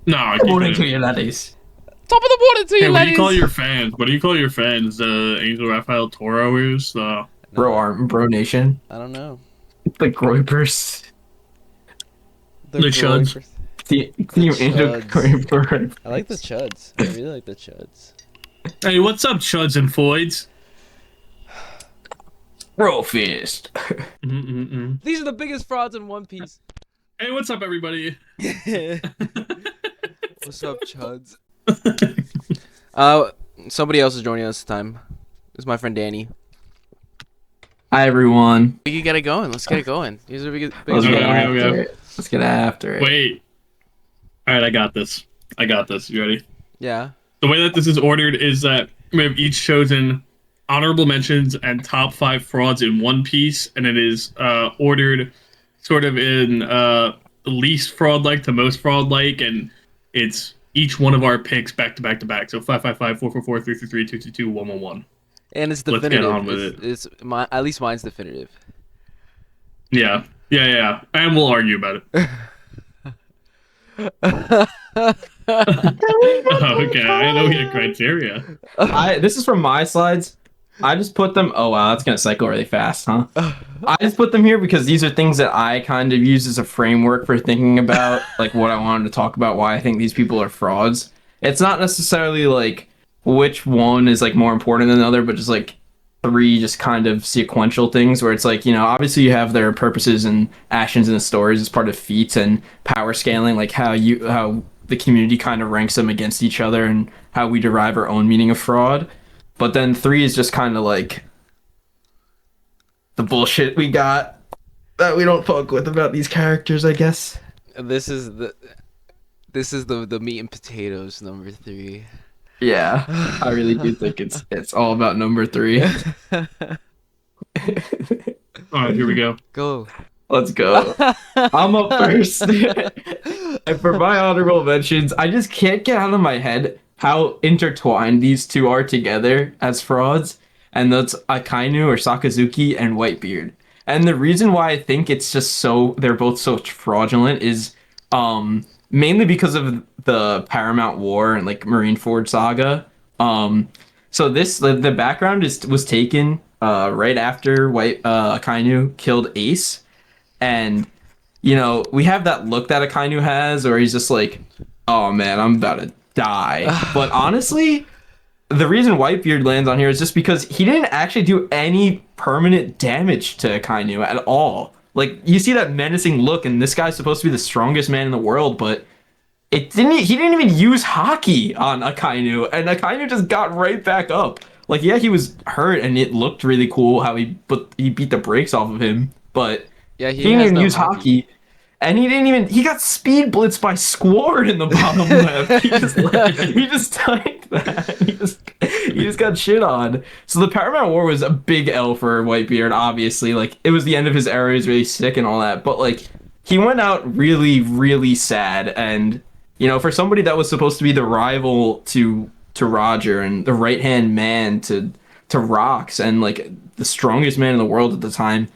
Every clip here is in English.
No, you Morning to couldn't. you, laddies. Top of the morning to Hey, you, what do you call ladies. your fans? What do you call your fans? Angel Rafael Toroers? Bro No, Arm, Bro Nation. I don't know. The Groypers. The The Chuds. Groypers. The Team Angel Chuds. Groyper. I like the Chuds. I really like the Chuds. Hey, what's up, Chuds and Floyds? Bro Fist. Mm-mm-mm. These are the biggest frauds in One Piece. Hey, what's up, everybody? What's up, Chuds? Somebody else is joining us this time. This is my friend Danny. Hi, everyone. We can get it going. Let's get it going. These are biggest Let's Okay, get okay, after okay. it. Let's get after it. Wait. All right, I got this. You ready? Yeah. The way that this is ordered is that we have each chosen honorable mentions and top 5 frauds in One Piece, and it is ordered sort of in least fraud-like to most fraud-like, and it's each one of our picks back to back to back. So 555, 444, 333, 222, 111. And it's Let's definitive. get on with it. It's my, at least mine's definitive. Yeah. And we'll argue about it. Okay, I know we had criteria. This is from my slides. I just put them. Oh wow, that's gonna cycle really fast, huh? I just put them here because these are things that I kind of use as a framework for thinking about, like what I wanted to talk about, why I think these people are frauds. It's not necessarily like which one is like more important than the other, but just like three just kind of sequential things where it's like, obviously you have their purposes and actions in the stories as part of feats and power scaling, like how the community kind of ranks them against each other and how we derive our own meaning of fraud. But then three is just kind of like the bullshit we got that we don't fuck with about these characters, I guess. This is the meat and potatoes number 3. Yeah, I really do think it's all about number 3. All right, here we go. Go. Let's go. I'm up first. And for my honorable mentions, I just can't get out of my head how intertwined these two are together as frauds, and that's Akainu or Sakazuki and Whitebeard. And the reason why I think it's just they're both so fraudulent is mainly because of the Paramount War and like Marineford saga. So the background was taken right after Akainu killed Ace, and we have that look that Akainu has, or he's just like, oh man, I'm about to die. But honestly, the reason Whitebeard lands on here is just because he didn't actually do any permanent damage to Akainu at all. Like, you see that menacing look, and this guy's supposed to be the strongest man in the world, but he didn't even use Haki on Akainu, and Akainu just got right back up. Like, yeah, he was hurt, and it looked really cool how he beat the brakes off of him, but Yeah, he didn't even use Haki. And he got speed blitzed by Squard in the bottom left. He just tanked that. He just got shit on. So the Paramount War was a big L for Whitebeard, obviously. Like, it was the end of his era, he was really sick and all that. But like, he went out really, really sad. And, for somebody that was supposed to be the rival to Roger and the right-hand man to Rox and like the strongest man in the world at the time,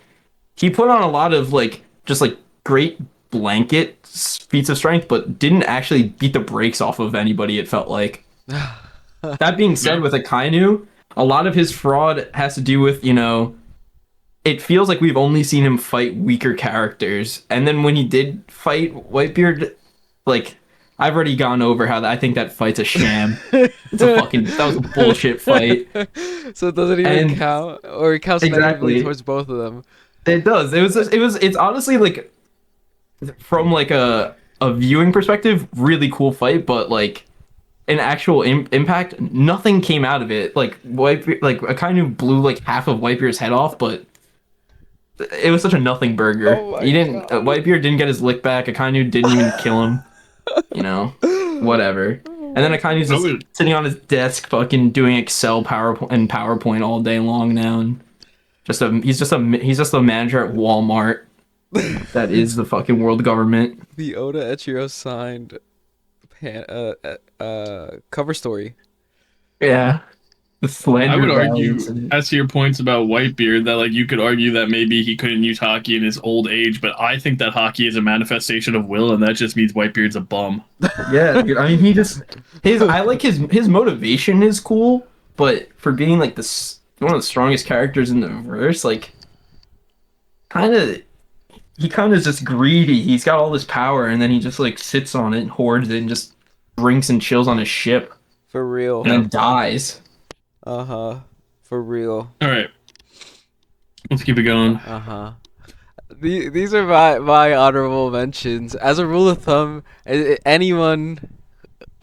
he put on a lot of like just like great blanket feats of strength, but didn't actually beat the brakes off of anybody, it felt like. That being said, with Akainu, a lot of his fraud has to do with, it feels like we've only seen him fight weaker characters. And then when he did fight Whitebeard, like, I've already gone over how I think that fight's a sham. That was a bullshit fight. So it doesn't even count, or it counts negatively towards both of them. It does. It's honestly like, from like a viewing perspective, really cool fight, but like an actual impact, nothing came out of it. Like Akainu blew like half of Whitebeard's head off, but it was such a nothing burger. Whitebeard didn't get his lick back. Akainu didn't even kill him. Whatever. And then Akainu's just sitting on his desk, fucking doing Excel PowerPoint all day long now, and he's just a manager at Walmart. That is the fucking world government. The Oda Echiro signed cover story. Yeah. The I slander would Valley argue, incident. as to your points about Whitebeard, that like you could argue that maybe he couldn't use hockey in his old age, but I think that hockey is a manifestation of will, and that just means Whitebeard's a bum. Yeah, dude, I mean, he just his. I like his motivation is cool, but for being like this one of the strongest characters in the verse, like kind of he kind of is just greedy. He's got all this power, and then he just like sits on it, and hoards it, and just drinks and chills on his ship, For real. and then dies. Uh-huh. For real. All right, let's keep it going. Uh-huh. These are my honorable mentions. As a rule of thumb, anyone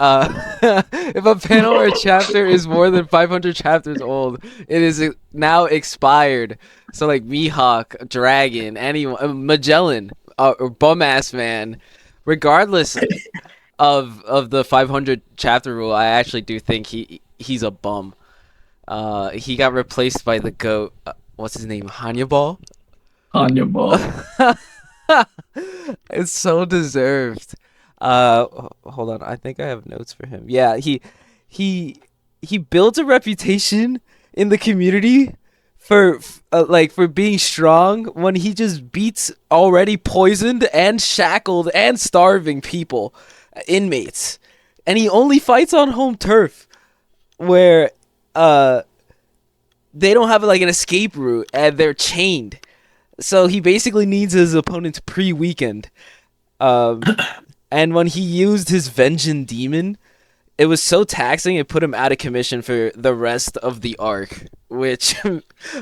if a panel or a chapter is more than 500 chapters old, it is now expired. So like Mihawk, Dragon, anyone, Magellan, or bum ass man, regardless of the 500 chapter rule, I actually do think he's a bum. He got replaced by the goat. What's his name? Hannibal. Hannibal. It's so deserved. Hold on. I think I have notes for him. Yeah, he built a reputation in the community for for being strong when he just beats already poisoned and shackled and starving people, inmates, and he only fights on home turf, where they don't have like an escape route and they're chained. So he basically needs his opponents pre-weakened. And when he used his Vengeance Demon, it was so taxing it put him out of commission for the rest of the arc, which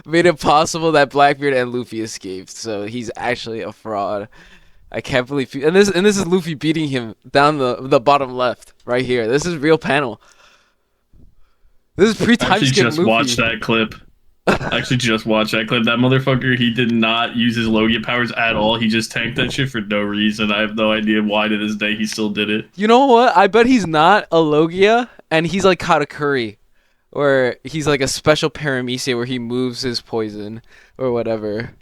made it possible that Blackbeard and Luffy escaped. So he's actually a fraud. I can't believe and this is Luffy beating him down the bottom left right here. This is real panel. This is pre-time Actually, skip just Luffy. watched that clip. Actually, just watch that clip. That motherfucker, he did not use his Logia powers at all. He just tanked that shit for no reason. I have no idea why to this day he still did it. You know what? I bet he's not a Logia, and he's like Katakuri, or he's like a special paramecia where he moves his poison or whatever.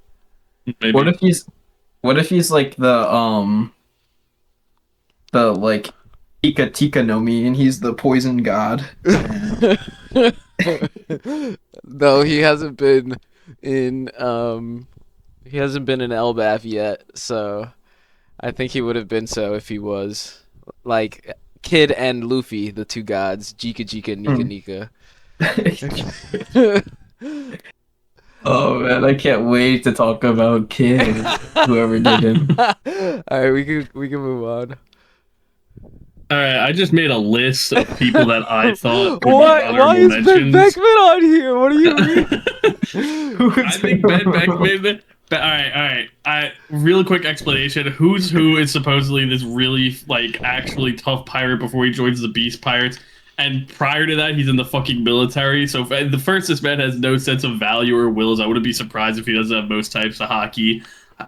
Maybe. What if he's like the like Tika no Mi and he's the poison god? No, he hasn't been in Elbaf yet, so I think he would have been so if he was. Like Kid and Luffy, the two gods, Jika Jika Nika Nika. Oh man, I can't wait to talk about Kid and whoever did him. Alright, we can move on. All right, I just made a list of people that I thought would Why be honorable is Ben mentions. Beckman on here? What do you mean? I think Ben Beckman. All right. Real quick explanation: Who's Who is supposedly this really like actually tough pirate before he joins the Beast Pirates, and prior to that, he's in the fucking military. So this man has no sense of value or wills. I wouldn't be surprised if he doesn't have most types of hockey.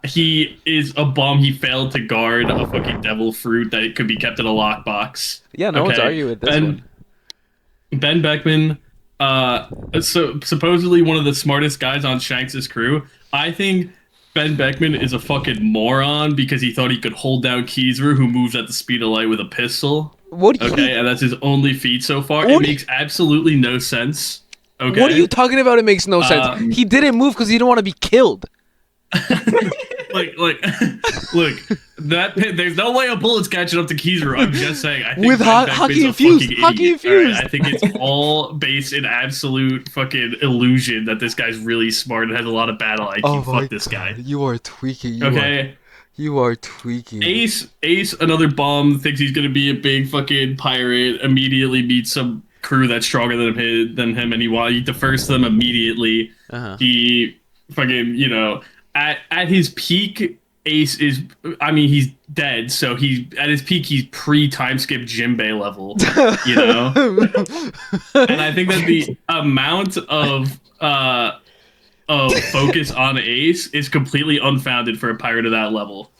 He is a bum. He failed to guard a fucking devil fruit that could be kept in a lockbox. Yeah, no one's arguing with this one. Ben Beckman, so supposedly one of the smartest guys on Shanks' crew. I think Ben Beckman is a fucking moron because he thought he could hold down Kizaru, who moves at the speed of light with a pistol. What? Okay, and that's his only feat so far. It makes absolutely no sense. Okay. What are you talking about? It makes no sense. He didn't move because he didn't want to be killed. Look, there's no way a bullet's catching up to Kizaru. I'm just saying. I think With Ben Beckman's hockey a infused, fucking hockey idiot. All infused. right, I think it's all based in absolute fucking illusion that this guy's really smart and has a lot of battle IQ. Oh Fuck this guy. You are tweaking. You are tweaking. Ace, another bum, thinks he's gonna be a big fucking pirate. Immediately meets some crew that's stronger than him, and he defers them immediately. He fucking at his peak. Ace is, I mean, he's dead, so at his peak, he's pre-time skip Jinbei level, And I think that the amount of focus on Ace is completely unfounded for a pirate of that level.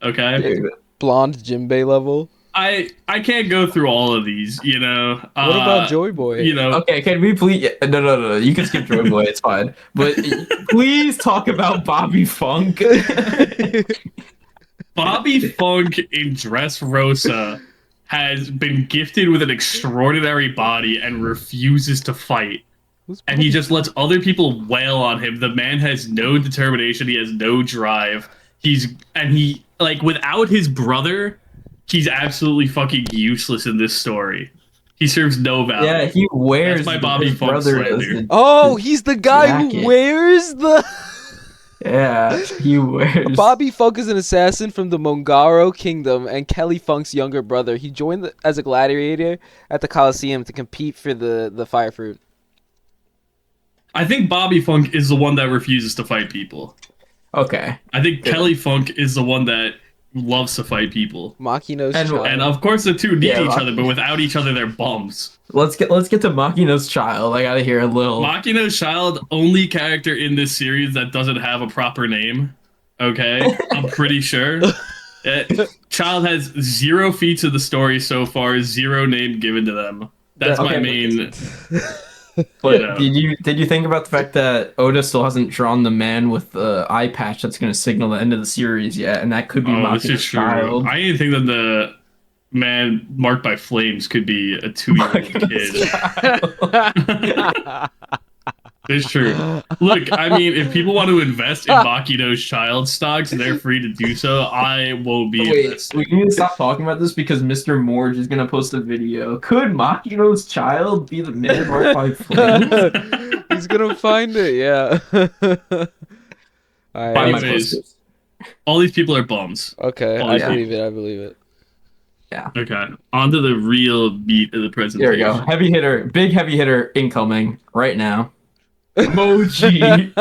Okay? Blonde Jinbei level. I can't go through all of these, What about Joy Boy? Okay, can we please? No. You can skip Joy Boy. It's fine. But please talk about Bobby Funk. Bobby Funk in Dressrosa has been gifted with an extraordinary body and refuses to fight. Who's And he Bobby? just lets other people wail on him. The man has no determination. He has no drive. He like without his brother, he's absolutely fucking useless in this story. He serves no value. Yeah, he wears That's my Bobby his Funk brother as slander. Oh, he's the guy jacket. who wears the. Yeah, he wears. Bobby Funk is an assassin from the Mongaro Kingdom and Kelly Funk's younger brother. He joined as a gladiator at the Coliseum to compete for the fire fruit. I think Bobby Funk is the one that refuses to fight people. Okay. I think Kelly Funk is the one that loves to fight people. Makino's And- child. And of course the two need Yeah, each other, but without each other they're bums. Let's get to Makino's child. I gotta hear a little. Makino's Child, only character in this series that doesn't have a proper name. Okay? I'm pretty sure. Child has 0 feats of the story so far, 0 name given to them. That's my Okay. main. But Yeah. did you think about the fact that Oda still hasn't drawn the man with the eye patch that's going to signal the end of the series yet, and that could be Oh, this Makino's is true. child. I didn't think that the man marked by flames could be a 2-year-old Makino's kid. child. It's true. Look, I mean, if people want to invest in Makino's Child stocks, they're free to do so. I won't be Wait, investing. we need to stop talking about this because Mr. Morge is going to post a video. Could Makino's child be the man marked by flames? He's gonna find it, yeah. Find Alright. my Anyways. posters. All these people are bums. Okay, Oh, I yeah. believe it. I believe it. Okay, on to the real meat of the presentation. There we go. Heavy hitter, big heavy hitter incoming right now. Moji.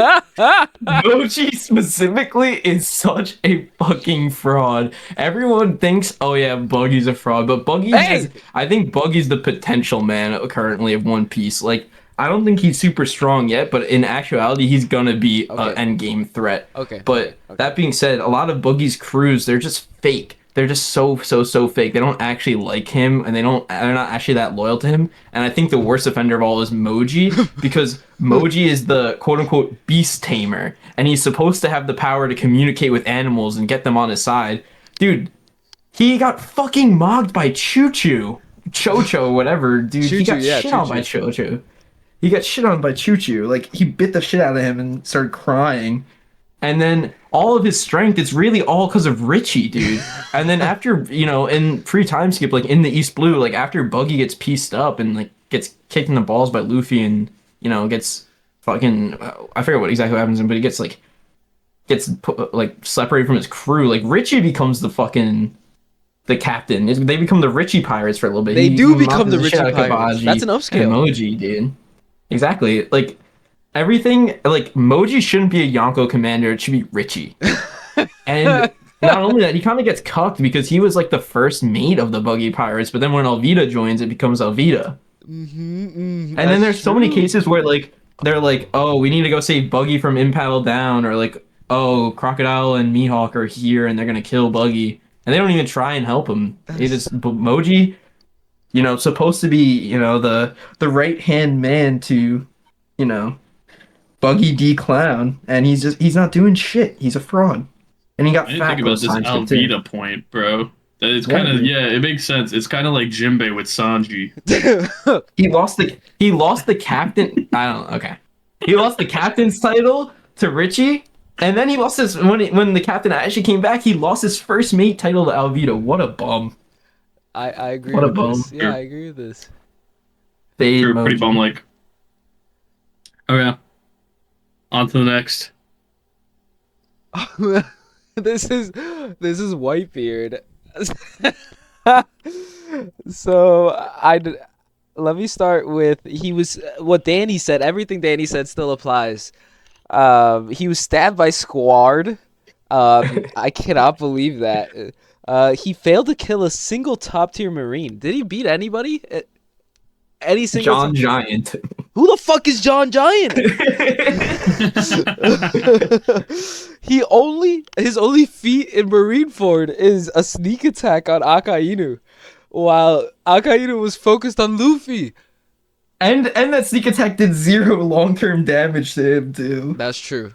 Moji specifically is such a fucking fraud. Everyone thinks, oh yeah, Buggy's a fraud, but Buggy has, I think Buggy's the potential man currently of One Piece. Like, I don't think he's super strong yet, but in actuality, he's gonna be Okay. an end game threat. Okay. But that being said, a lot of Buggy's crews, they're just fake. They're just so fake. They don't actually like him, and they're not actually that loyal to him. And I think the worst offender of all is Moji, because Moji is the quote unquote beast tamer, and he's supposed to have the power to communicate with animals and get them on his side. Dude, he got fucking mogged by Chocho, whatever. Dude, he got shit on by Chocho. He got shit on by Choo-Choo. Like, he bit the shit out of him and started crying. And then all of his strength, it's really all because of Richie, dude. And then after, in pre-time skip, like in the East Blue, like after Buggy gets pieced up and like gets kicked in the balls by Luffy and, gets fucking, I forget what exactly happens to him, but he gets separated from his crew. Like Richie becomes the captain. They become the Richie pirates for a little bit. They do he become the mobs Richie shit out of pirates. Kabaji That's an and upscale. Emoji, dude. Exactly. Like, everything, like, Moji shouldn't be a Yonko commander. It should be Richie. And not only that, he kind of gets cucked because he was, like, the first mate of the Buggy Pirates. But then when Alvida joins, it becomes Alvida. And then there's so many cases where, like, they're like, oh, we need to go save Buggy from Impel Down. Or, like, oh, Crocodile and Mihawk are here and they're going to kill Buggy. And they don't even try and help him. Moji, supposed to be, the right-hand man to, Buggy D Clown, and he's not doing shit. He's a fraud. And he got I didn't fat think about this Alvida point, bro. That it's kind of it makes sense. It's kind of like Jinbei with Sanji. He lost the captain. I don't know. Okay, he lost the captain's title to Richie, and then he lost his when the captain actually came back. He lost his first mate title to Alvida. What a bum. I agree What a with bum. this. Yeah, I agree with this. Fade Pretty Moji. bum like. Okay. On to the next. This is Whitebeard. So let me start with what Danny said. Everything Danny said still applies. He was stabbed by Squard. I cannot believe that. He failed to kill a single top tier Marine. Did he beat anybody? Any single John Giant. Who the fuck is John Giant? His only feat in Marineford is a sneak attack on Akainu, while Akainu was focused on Luffy. And that sneak attack did 0 long-term damage to him too. That's true.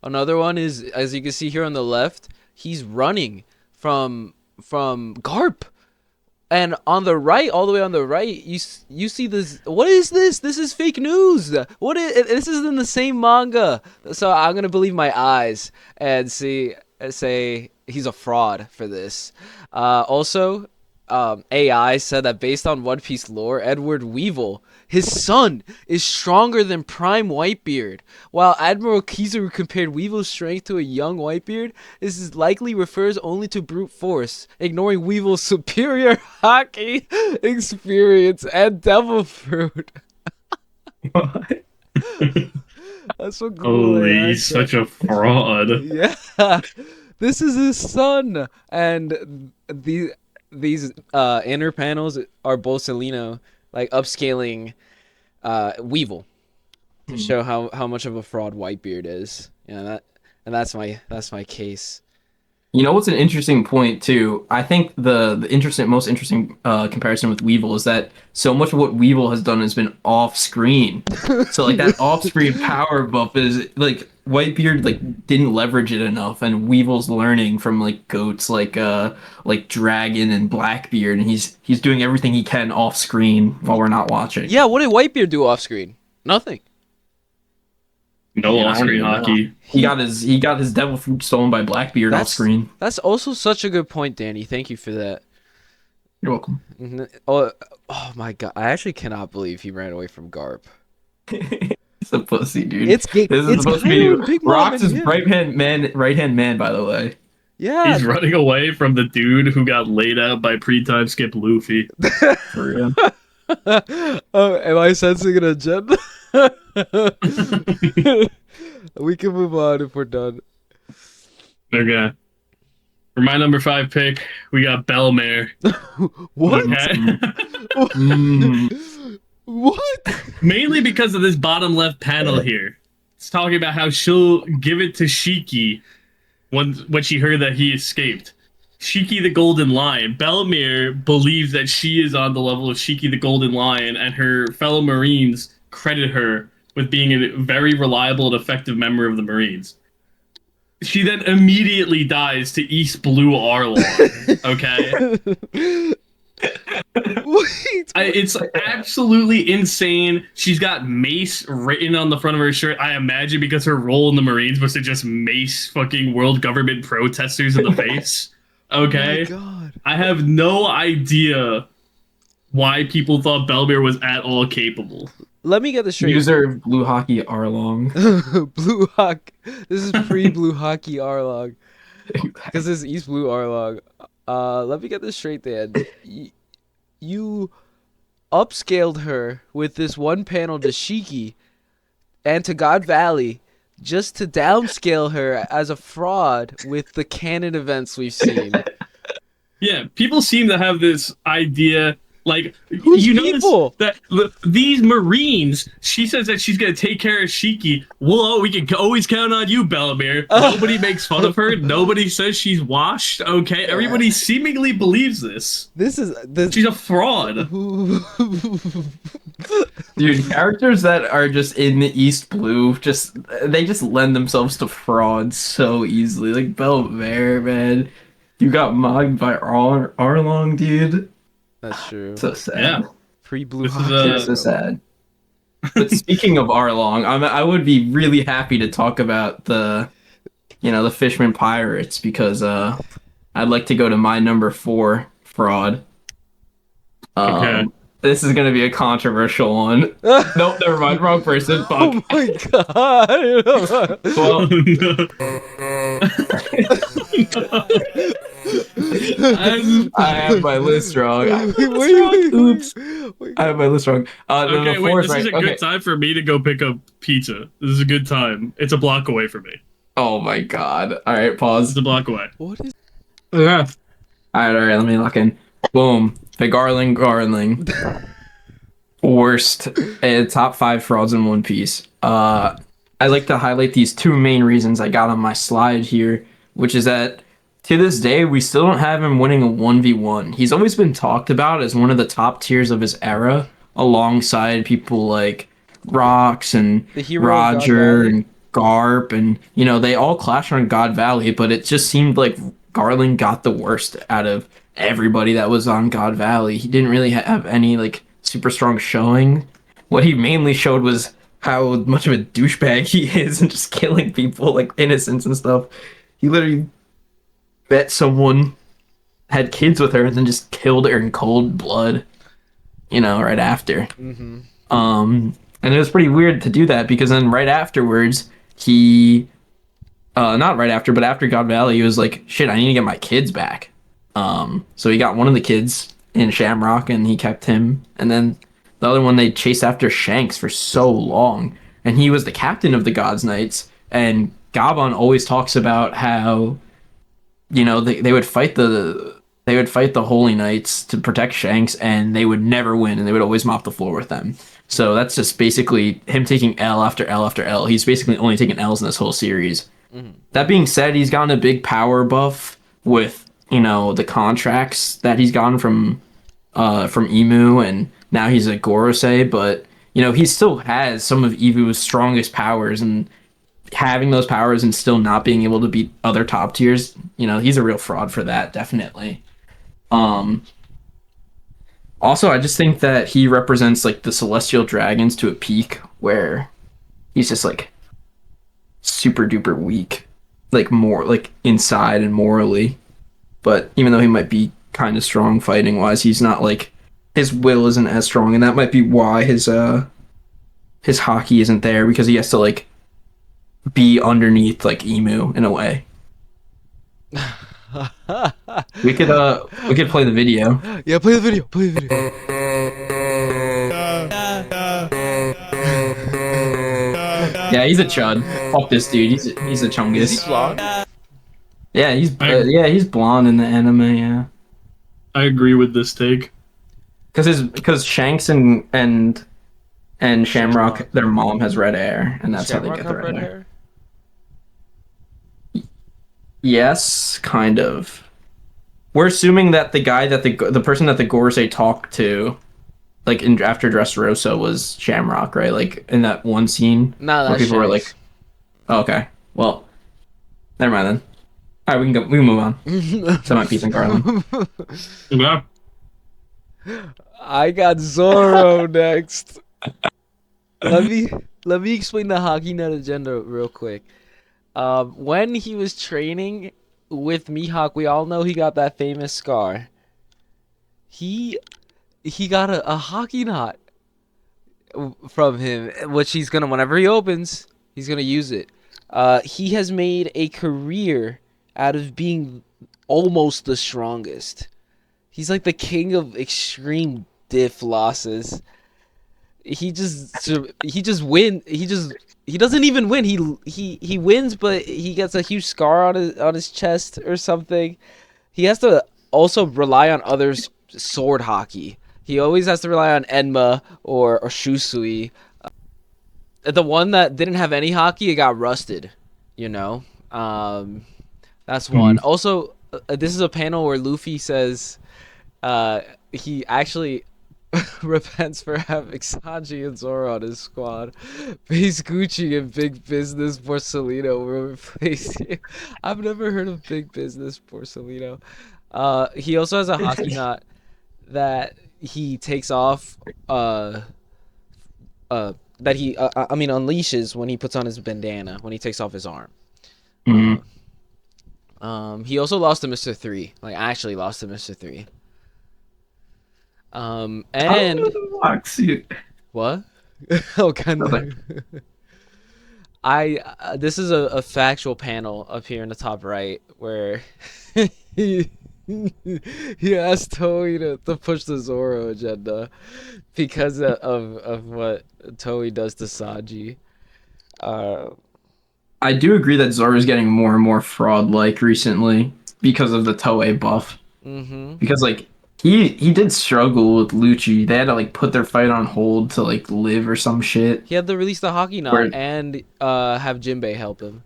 Another one is, as you can see here on the left, he's running from Garp. And on the right, all the way on the right, you see this. What is this? This is fake news. What is this? Is in the same manga. So I'm gonna believe my eyes and say he's a fraud for this. Also, AI said that based on One Piece lore, Edward Weevil, his son, is stronger than Prime Whitebeard. While Admiral Kizaru compared Weevil's strength to a young Whitebeard, this is likely refers only to brute force, ignoring Weevil's superior hockey experience and devil fruit. What? That's so cool. Holy, AI he's said. such a fraud. Yeah, this is his son, and these inner panels are Bolsolino like upscaling Weevil to show how much of a fraud Whitebeard is. Yeah, that's my case. You know what's an interesting point too? I think the most interesting comparison with Weevil is that so much of what Weevil has done has been off screen. So like that off screen power buff is like Whitebeard like didn't leverage it enough, and Weevil's learning from like goats like Dragon and Blackbeard, and he's doing everything he can off screen while we're not watching. Yeah, what did Whitebeard do off screen? Nothing. No Yeah, I don't off-screen even know. hockey. He got his devil fruit stolen by Blackbeard off screen. That's also such a good point, Danny. Thank you for that. You're welcome. Oh my god, I actually cannot believe he ran away from Garp. It's a pussy, dude. This is supposed to be Rox's right hand man, by the way. Yeah. He's running away from the dude who got laid out by pre-time skip Luffy. For real. Oh, am I sensing an agenda? We can move on if we're done. Okay. For my number 5 pick, we got Belmare. What? Okay. What? Mainly because of this bottom left panel here. It's talking about how she'll give it to Shiki when she heard that he escaped. Shiki the Golden Lion. Belmare believes that she is on the level of Shiki the Golden Lion, and her fellow Marines credit her with being a very reliable and effective member of the Marines. She then immediately dies to East Blue Arlong. Okay? Wait. It's absolutely insane. She's got mace written on the front of her shirt. I imagine because her role in the Marines was to just mace fucking world government protesters in the face. Okay? Oh my god. I have no idea why people thought Belmare was at all capable. Let me get this straight. User of Blue Hockey Arlong. Blue Hawk. This is pre Blue Hockey Arlong. Because this is East Blue Arlong. Let me get this straight, Dan. You upscaled her with this one panel to Shiki and to God Valley just to downscale her as a fraud with the canon events we've seen. Yeah, people seem to have this idea. Like, Who's you people? notice that these Marines, she says that she's going to take care of Shiki. Well, we can always count on you, Bellamere. Nobody makes fun of her. Nobody says she's washed. Okay, everybody seemingly believes this. She's a fraud. Dude, characters that are just in the East Blue, they just lend themselves to fraud so easily. Like Belmare, man. You got mugged by Arlong, dude. That's true. So sad. Yeah. Pre-Blue This is, Hockey. It's so sad. But speaking of Arlong, I would be really happy to talk about the Fishman Pirates because I'd like to go to my number 4 fraud. Okay. This is gonna be a controversial one. Nope, never mind. Wrong person. Oh Fuck. my god! Well, I have my list wrong. Oops. I have my list wrong. Okay, wait, this is a right. good time for me to go pick up pizza. This is a good time. It's a block away from me. Oh my god. All right, pause. It's a block away. What is? Yeah. All right. Let me lock in. Boom. The Garling. Worst top 5 frauds in One Piece. I'd like to highlight these 2 main reasons I got on my slide here, which is that to this day we still don't have him winning a 1v1. He's always been talked about as one of the top tiers of his era, alongside people like Rox and The hero of God Roger Valley. and Garp, and they all clash on God Valley, but it just seemed like Garland got the worst out of everybody that was on God Valley. He didn't really have any like super strong showing. What he mainly showed was how much of a douchebag he is and just killing people like innocents and stuff. He literally bet someone had kids with her and then just killed her in cold blood, right after. Mm-hmm. And it was pretty weird to do that because then right afterwards, he, not right after, but after God Valley, he was like, shit, I need to get my kids back. So he got one of the kids in Shamrock and he kept him. And then the other one, they chased after Shanks for so long. And he was the captain of the Gods Knights. And Gabon always talks about how, they would fight the Holy Knights to protect Shanks, and they would never win, and they would always mop the floor with them. So that's just basically him taking L after L after L. He's basically only taken L's in this whole series. Mm-hmm. That being said, he's gotten a big power buff with, the contracts that he's gotten from Emu, and now he's a Gorosei, but, he still has some of Evu's strongest powers, and having those powers and still not being able to beat other top tiers, he's a real fraud for that, definitely. Also, I just think that he represents like the celestial dragons to a peak where he's just like super duper weak, like more like inside and morally. But even though he might be kind of strong fighting wise, he's not like his will isn't as strong, and that might be why his hockey isn't there, because he has to like be underneath like Emu in a way. We could play the video. Yeah, play the video. Play the video. Yeah, he's a chud. Fuck this dude. He's a chungus. Is he blonde? Yeah, he's blonde in the anime. Yeah, I agree with this take. because Shanks and Shamrock, their mom has red hair, and that's Shamrock how they get the have red hair. Yes, kind of. We're assuming that the guy that the person that the Gorosei talked to, like after Dressrosa, was Shamrock, right? Like in that one scene No, where that's people were like, Shanks. oh, "Okay, well, never mind then." All right, we can move on. Semi peace and Garland. Yeah. I got Zoro next. Let me explain the Hockey Nut agenda real quick. When he was training with Mihawk, we all know he got that famous scar. He got a hockey knot from him, which he's gonna, whenever he opens, he's gonna use it. He has made a career out of being almost the strongest. He's like the king of extreme diff losses. He doesn't even win. He wins, but he gets a huge scar on his chest or something. He has to also rely on others' sword hockey. He always has to rely on Enma or Shusui. The one that didn't have any hockey, it got rusted. That's one. Also, this is a panel where Luffy says he actually repents for having Sanji and Zoro on his squad. Base Gucci and Big Business Borsalino will replace you. I've never heard of Big Business Borsalino. He also has a hockey knot that he takes off. That he, unleashes when he puts on his bandana, when he takes off his arm. He also lost to Mr. 3. Like, actually lost to Mr. 3. And what? Oh, kind of. This is a factual panel up here in the top right where he asked Toei to push the Zoro agenda because of what Toei does to Sanji. I do agree that Zoro's getting more and more fraud-like recently because of the Toei buff. Mm-hmm. Because like he did struggle with Lucci. They had to like put their fight on hold to like live or some shit. He had to release the hockey knot and have Jinbei help him.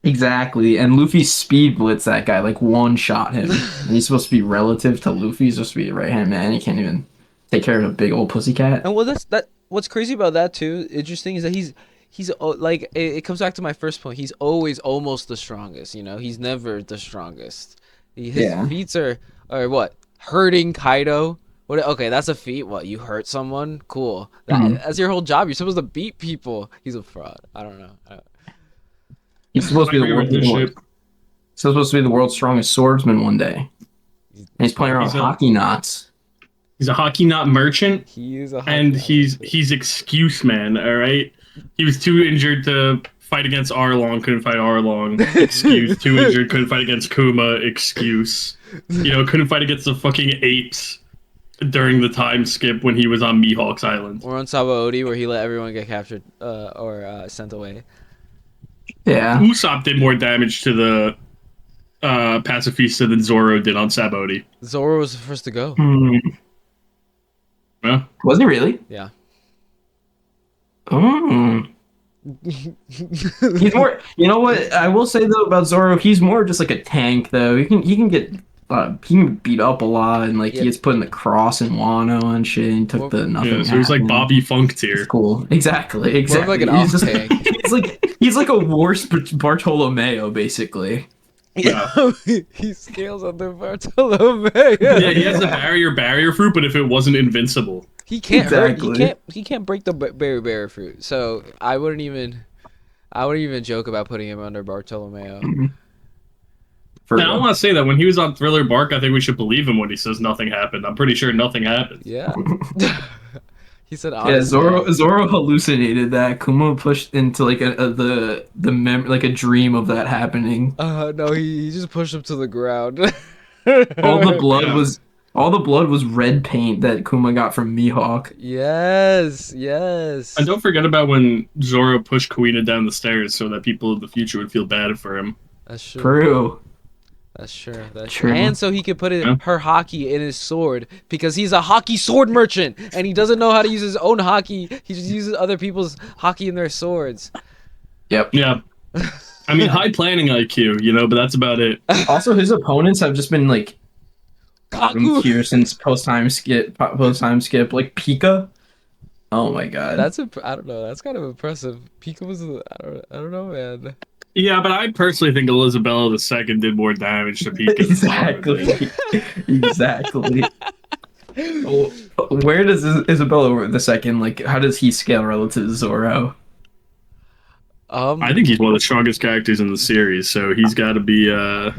Exactly, and Luffy speed blitz that guy, like one shot him. And he's supposed to be relative to Luffy. He's supposed to be a right hand man. He can't even take care of a big old pussycat. And what's crazy about that too, interesting, is that he's like, it comes back to my first point. He's always almost the strongest. He's never the strongest. His feats are what? hurting Kaido. What? Okay, that's a feat. What, you hurt someone? Cool. Mhm. That's your whole job. You're supposed to beat people. He's a fraud. I don't know. He's supposed to My be favorite ship. supposed to be the world's strongest swordsman one day. And he's playing around with hockey knots. He's a hockey knot merchant, He is a hockey and knot he's merchant. excuse man. All right, he was too injured to fight against Arlong. Couldn't fight Arlong. Excuse. Too injured. Couldn't fight against Kuma. Excuse. Couldn't fight against the fucking apes during the time skip when he was on Mihawk's Island. Or on Sabaody, where he let everyone get captured or sent away. Yeah. Usopp did more damage to the Pacifista than Zoro did on Sabaody. Zoro was the first to go. Yeah. Was he really? Yeah. Mm. He's more. You know what I will say though about Zoro? He's more just like a tank though. He can get he can beat up a lot and like Yeah. he gets put in the cross in Wano and shit. And took the nothing. Yeah, so he's like happened. Bobby Funk tier. It's cool. Exactly. More of Exactly. like an He's off just- tank. he's like a Bartolomeo basically. Yeah. He scales on the Bartolome. Yeah, he has the barrier fruit, but if it wasn't invincible. He can't hurt. Exactly. He can't break the berry fruit. So I wouldn't even joke about putting him under Bartolomeo. For And I want to say that when he was on Thriller Bark, I think we should believe him when he says nothing happened. I'm pretty sure nothing happened. Yeah. He said, Yeah, honestly, Zoro hallucinated that. Kuma pushed into like like a dream of that happening. No, he just pushed him to the ground. All the blood Yeah. was red paint that Kuma got from Mihawk. Yes. And don't forget about when Zoro pushed Kuina down the stairs so that people in the future would feel bad for him. That's true. True. That's true. That's True. true. And so he could put Yeah. her hockey in his sword because he's a hockey sword merchant and he doesn't know how to use his own hockey. He just uses other people's hockey in their swords. Yep. Yeah. I mean, high planning IQ, but that's about it. Also, his opponents have just been like bottom Kaku. tier since post time skip. Like Pika. Oh my god. I don't know. That's kind of impressive. Pika was I don't know, man. Yeah, but I personally think Elizabella II did more damage to Pika. Exactly. Exactly. Well, where does Isabella II like? How does he scale relative to Zoro? I think he's one of the strongest characters in the series, so he's got to be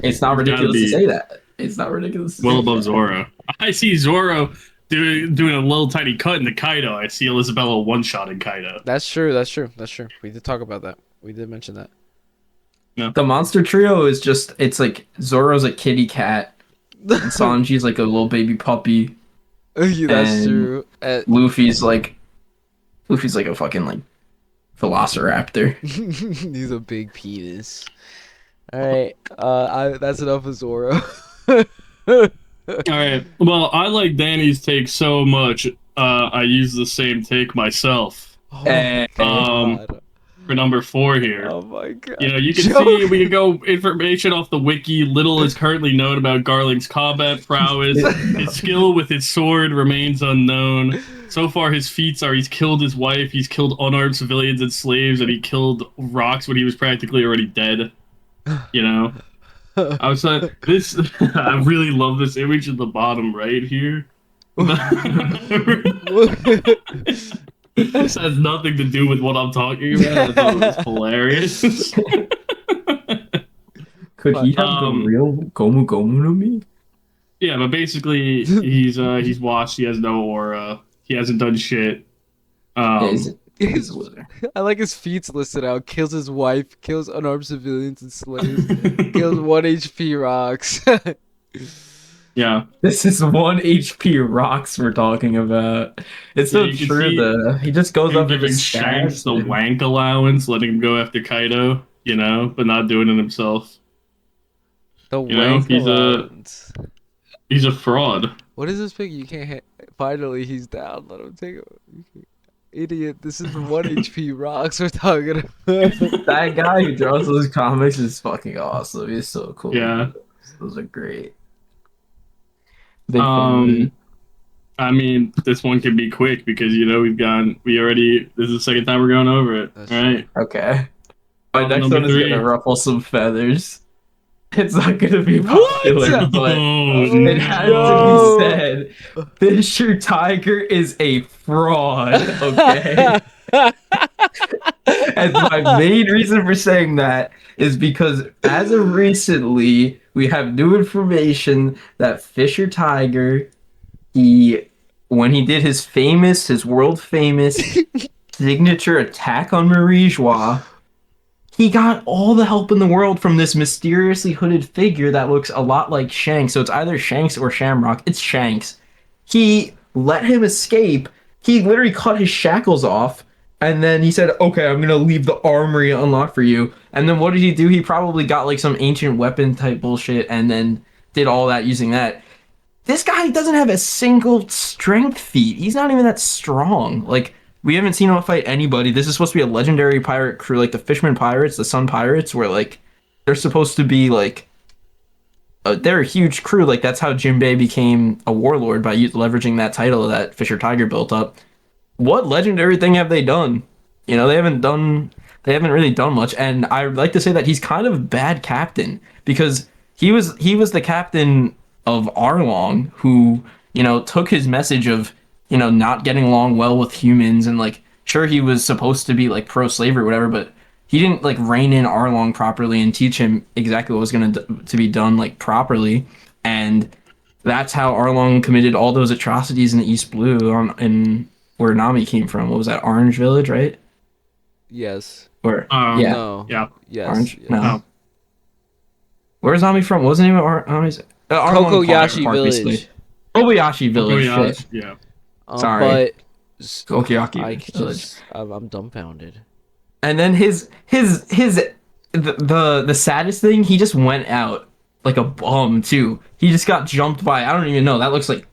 It's not Gotta ridiculous to be say that. It's not ridiculous. To well say above that. Zoro. I see Zoro doing a little tiny cut into Kaido. I see Elizabella one-shotting Kaido. That's true. That's true. That's true. We did talk about that. We did mention that. The monster trio is just, it's like Zoro's a kitty cat, and Sanji's like a little baby puppy. Yeah, that's And true. Luffy's like a fucking like velociraptor. He's a big penis. All right. That's enough of Zoro. All right. Well, I like Danny's take so much. I use the same take myself. Oh, Eh, God. For number 4 here. Oh my god. You can Joke. see we can go information off the wiki. Little is currently known about Garling's combat prowess. His skill with his sword remains unknown. So far, his feats are he's killed his wife, he's killed unarmed civilians and slaves, and he killed Rocks when he was practically already dead. I was like, this. I really love this image at the bottom right here. This has nothing to do with what I'm talking about. I thought it was hilarious. Could he have Um, the real Gomu Gomu to me? Yeah, but basically, he's washed. He has no aura. He hasn't done shit. Yeah, he's a loser. I like his feats listed out. Kills his wife, kills unarmed civilians and slaves, kills 1 HP rocks. Yeah, This is 1 HP rocks we're talking about. It's Yeah, so you can true see though. He just goes him up and giving just Shanks stabs. the wank allowance, letting him go after Kaido. But not doing it himself. The know, wank he's a- allowance. He's a fraud. What is this pick? You can't hit. Finally, he's down. Let him take it. Idiot. This is 1 HP rocks we're talking about. That guy who draws those comics is fucking awesome. He's so cool. Yeah. Those are great. Big fan. I mean, this one can be quick because this is the second time we're going over it. That's All right. Okay. My On next number one is 3. gonna ruffle some feathers. It's not gonna be popular, What? but Oh, it has to be no. said. Fisher Tiger is a fraud, okay? And my main reason for saying that is because as of recently, we have new information that Fisher Tiger, he when he did his world famous signature attack on Marie Joie, he got all the help in the world from this mysteriously hooded figure that looks a lot like Shanks. So it's either Shanks or Shamrock. It's Shanks. He let him escape. He literally cut his shackles off. And then he said, okay, I'm going to leave the armory unlocked for you. And then what did he do? He probably got like some ancient weapon type bullshit and then did all that using that. This guy doesn't have a single strength feat. He's not even that strong. Like, we haven't seen him fight anybody. This is supposed to be a legendary pirate crew, like the Fishman Pirates, the Sun Pirates, where like they're supposed to be like they're a huge crew. Like that's how Jinbei became a warlord by leveraging that title that Fisher Tiger built up. What legendary thing have they done? You know, they haven't really done much. And I'd like to say that he's kind of bad captain because he was the captain of Arlong who, you know, took his message of, you know, not getting along well with humans and like sure he was supposed to be like pro slavery or whatever, but he didn't like rein in Arlong properly and teach him exactly what was going to be done like properly. And that's how Arlong committed all those atrocities in the East Blue on in where Nami came from. What was that? Orange Village, right? Yes. Or yeah, No. yeah. Yes. Orange. Yes. No, Oh, where's Nami from? What was the name of Nami's? Arlong Kokoyashi Park, basically. Village. Kobayashi Village. Shit. Kokoyashi, yeah. Sorry. But Kokoyaki Village. I'm dumbfounded. And then the saddest thing, he just went out like a bum too. He just got jumped by I don't even know. That looks like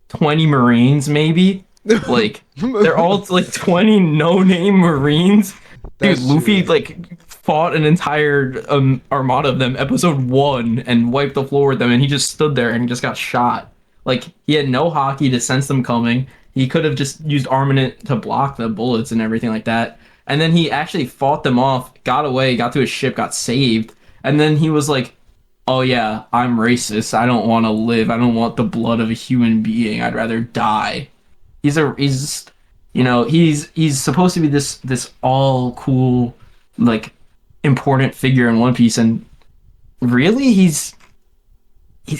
20 Marines maybe. Like they're all like 20 no-name Marines. Dude, That's Luffy true. like fought an entire armada of them episode 1 and wiped the floor with them and he just stood there and he just got shot. Like he had no hockey to sense them coming. He could have just used armament to block the bullets and everything like that. And then he actually fought them off, got away, got to his ship, got saved. And then he was like, "Oh yeah, I'm racist. I don't want to live. I don't want the blood of a human being. I'd rather die." He's you know, he's supposed to be this all cool like important figure in One Piece and really he's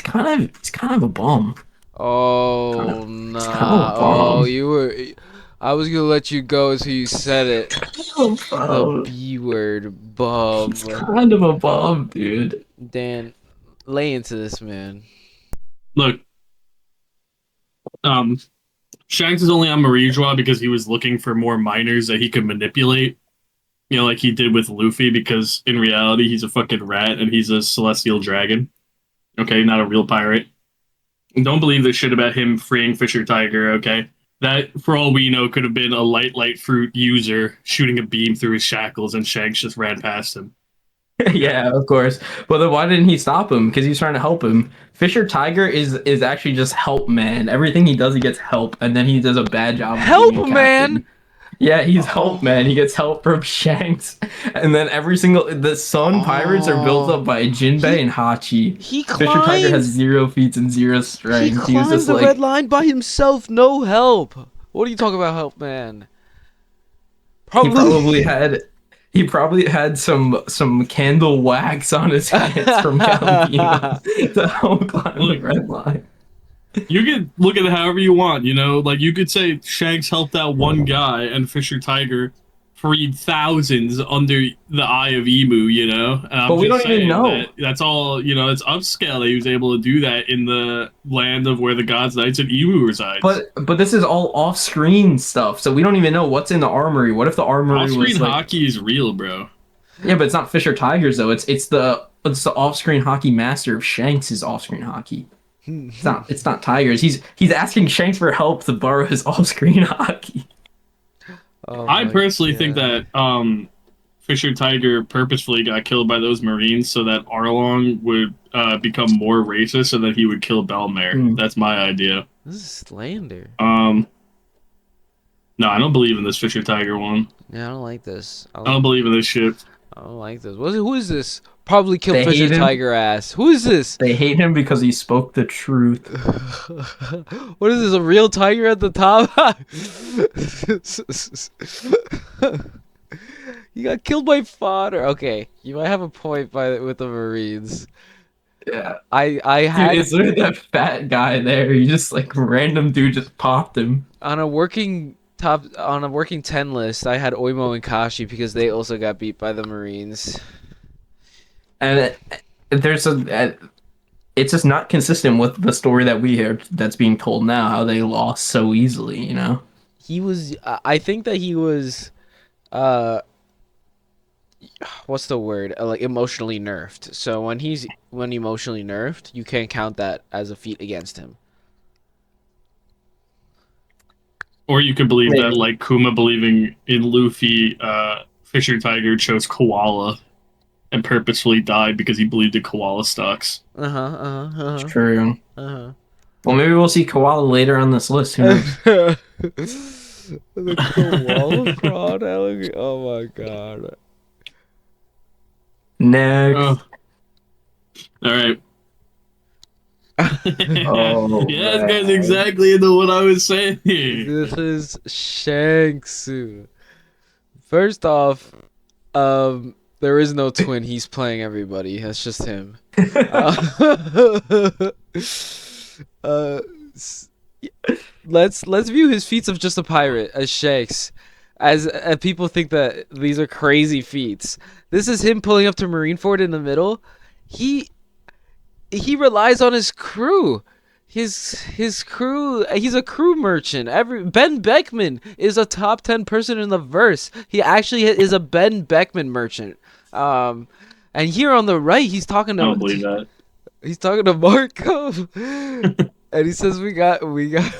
kind of a bum. Kind of Oh he's kind of a nah. Oh, bum. you were. I was gonna let you go until you said it. The Bum. B word, He's bum. kind of a bum, dude. Dan, lay into this man. Look, um, Shanks is only on Marie-Joie because he was looking for more miners that he could manipulate. You know, like he did with Luffy, because in reality he's a fucking rat and he's a celestial dragon. Okay, not a real pirate. And don't believe this shit about him freeing Fisher Tiger, okay? That, for all we know, could have been a light fruit user shooting a beam through his shackles and Shanks just ran past him. Yeah, of course. But then why didn't he stop him? Because he's trying to help him. Fisher Tiger is actually just help man. Everything he does, he gets help, and then he does a bad job of Help, being a man. captain. Yeah, he's help Oh. man. He gets help from Shanks, and then every single the Sun Pirates are built up by Jinbei He- and Hachi. He Fisher Tiger has climbs. 0 feats and 0 He strength. He was climbs just the like, red line by himself. No help. What are you talking about, help, man? he probably Probably. had he probably had some candle wax on his hands from Gambino to help climb the Look, red line. you could look at it however you want, you know? Like, you could say Shanks helped out one guy and Fisher Tiger freed thousands under the eye of Emu, you know? And I'm But we just don't even saying know. that that's all, you know, it's upscale that he was able to do that in the land of where the Gods, Knights, and Emu resides. But this is all off-screen stuff, so we don't even know what's in the armory. What if the armory Off-screen was like, hockey is real, bro. yeah, but it's not Fisher Tigers though. It's the off-screen hockey master of Shanks' off-screen hockey. It's not Tigers. He's asking Shanks for help to borrow his off-screen hockey. Oh I my personally think God. that Fisher Tiger purposefully got killed by those Marines so that Arlong would become more racist so that he would kill Belmare. Hmm. That's my idea. This is slander. No, I don't believe in this Fisher Tiger one. Yeah, I don't like this. I don't believe in this shit. I don't like this. Who is this? Probably killed They Fisher hate him. Tiger ass. Who is this? They hate him because he spoke the truth. What is this? A real tiger at the top? He got killed by fodder. Okay, you might have a point with the Marines. Yeah. I Dude, had it's literally that fat guy there. You just like random dude just popped him. on a working 10 list. I had Oimo and Kashi because they also got beat by the Marines. And there's it's just not consistent with the story that we hear that's being told now, how they lost so easily, you know? He was. I think that he was. What's the word? Like emotionally nerfed. So when emotionally nerfed, you can't count that as a feat against him. Or you could believe that, Maybe. like Kuma believing in Luffy, Fisher Tiger chose koala and purposefully died because he believed in koala stocks. It's true. Uh Well, maybe we'll see Koala later on this list. Who knows? huh. The koala fraud alligator. Oh my god. Next. Oh, all right. Oh, Yeah, this guy's man. exactly into what I was saying. This is Shanks. First off, there is no twin. He's playing everybody. That's just him. Uh, s- let's view his feats of just a pirate as Shanks, as people think that these are crazy feats. This is him pulling up to Marineford in the middle. He relies on his crew. His crew. He's a crew merchant. Ben Beckman is a top 10 person in the verse. He actually is a Ben Beckman merchant. And here on the right, he's talking I to don't believe that. he's talking to Marco, and he says we got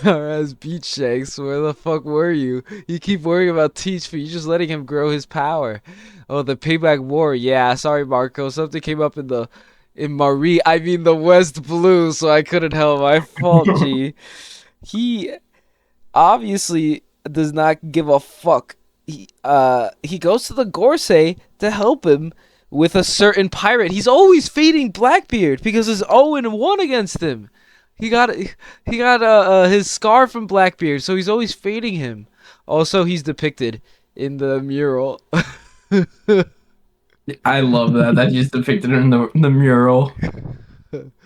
our ass beat, Shanks. Where the fuck were you? You keep worrying about Teach, but you're just letting him grow his power. Oh, the payback war. Yeah, sorry, Marco. Something came up in the West Blue, so I couldn't help. My fault, G. He obviously does not give a fuck. He goes to the Gorsei to help him with a certain pirate. He's always fading Blackbeard because it's 0-1 against him. He got his scar from Blackbeard, so he's always fading him. Also, he's depicted in the mural. I love that he's depicted in the mural,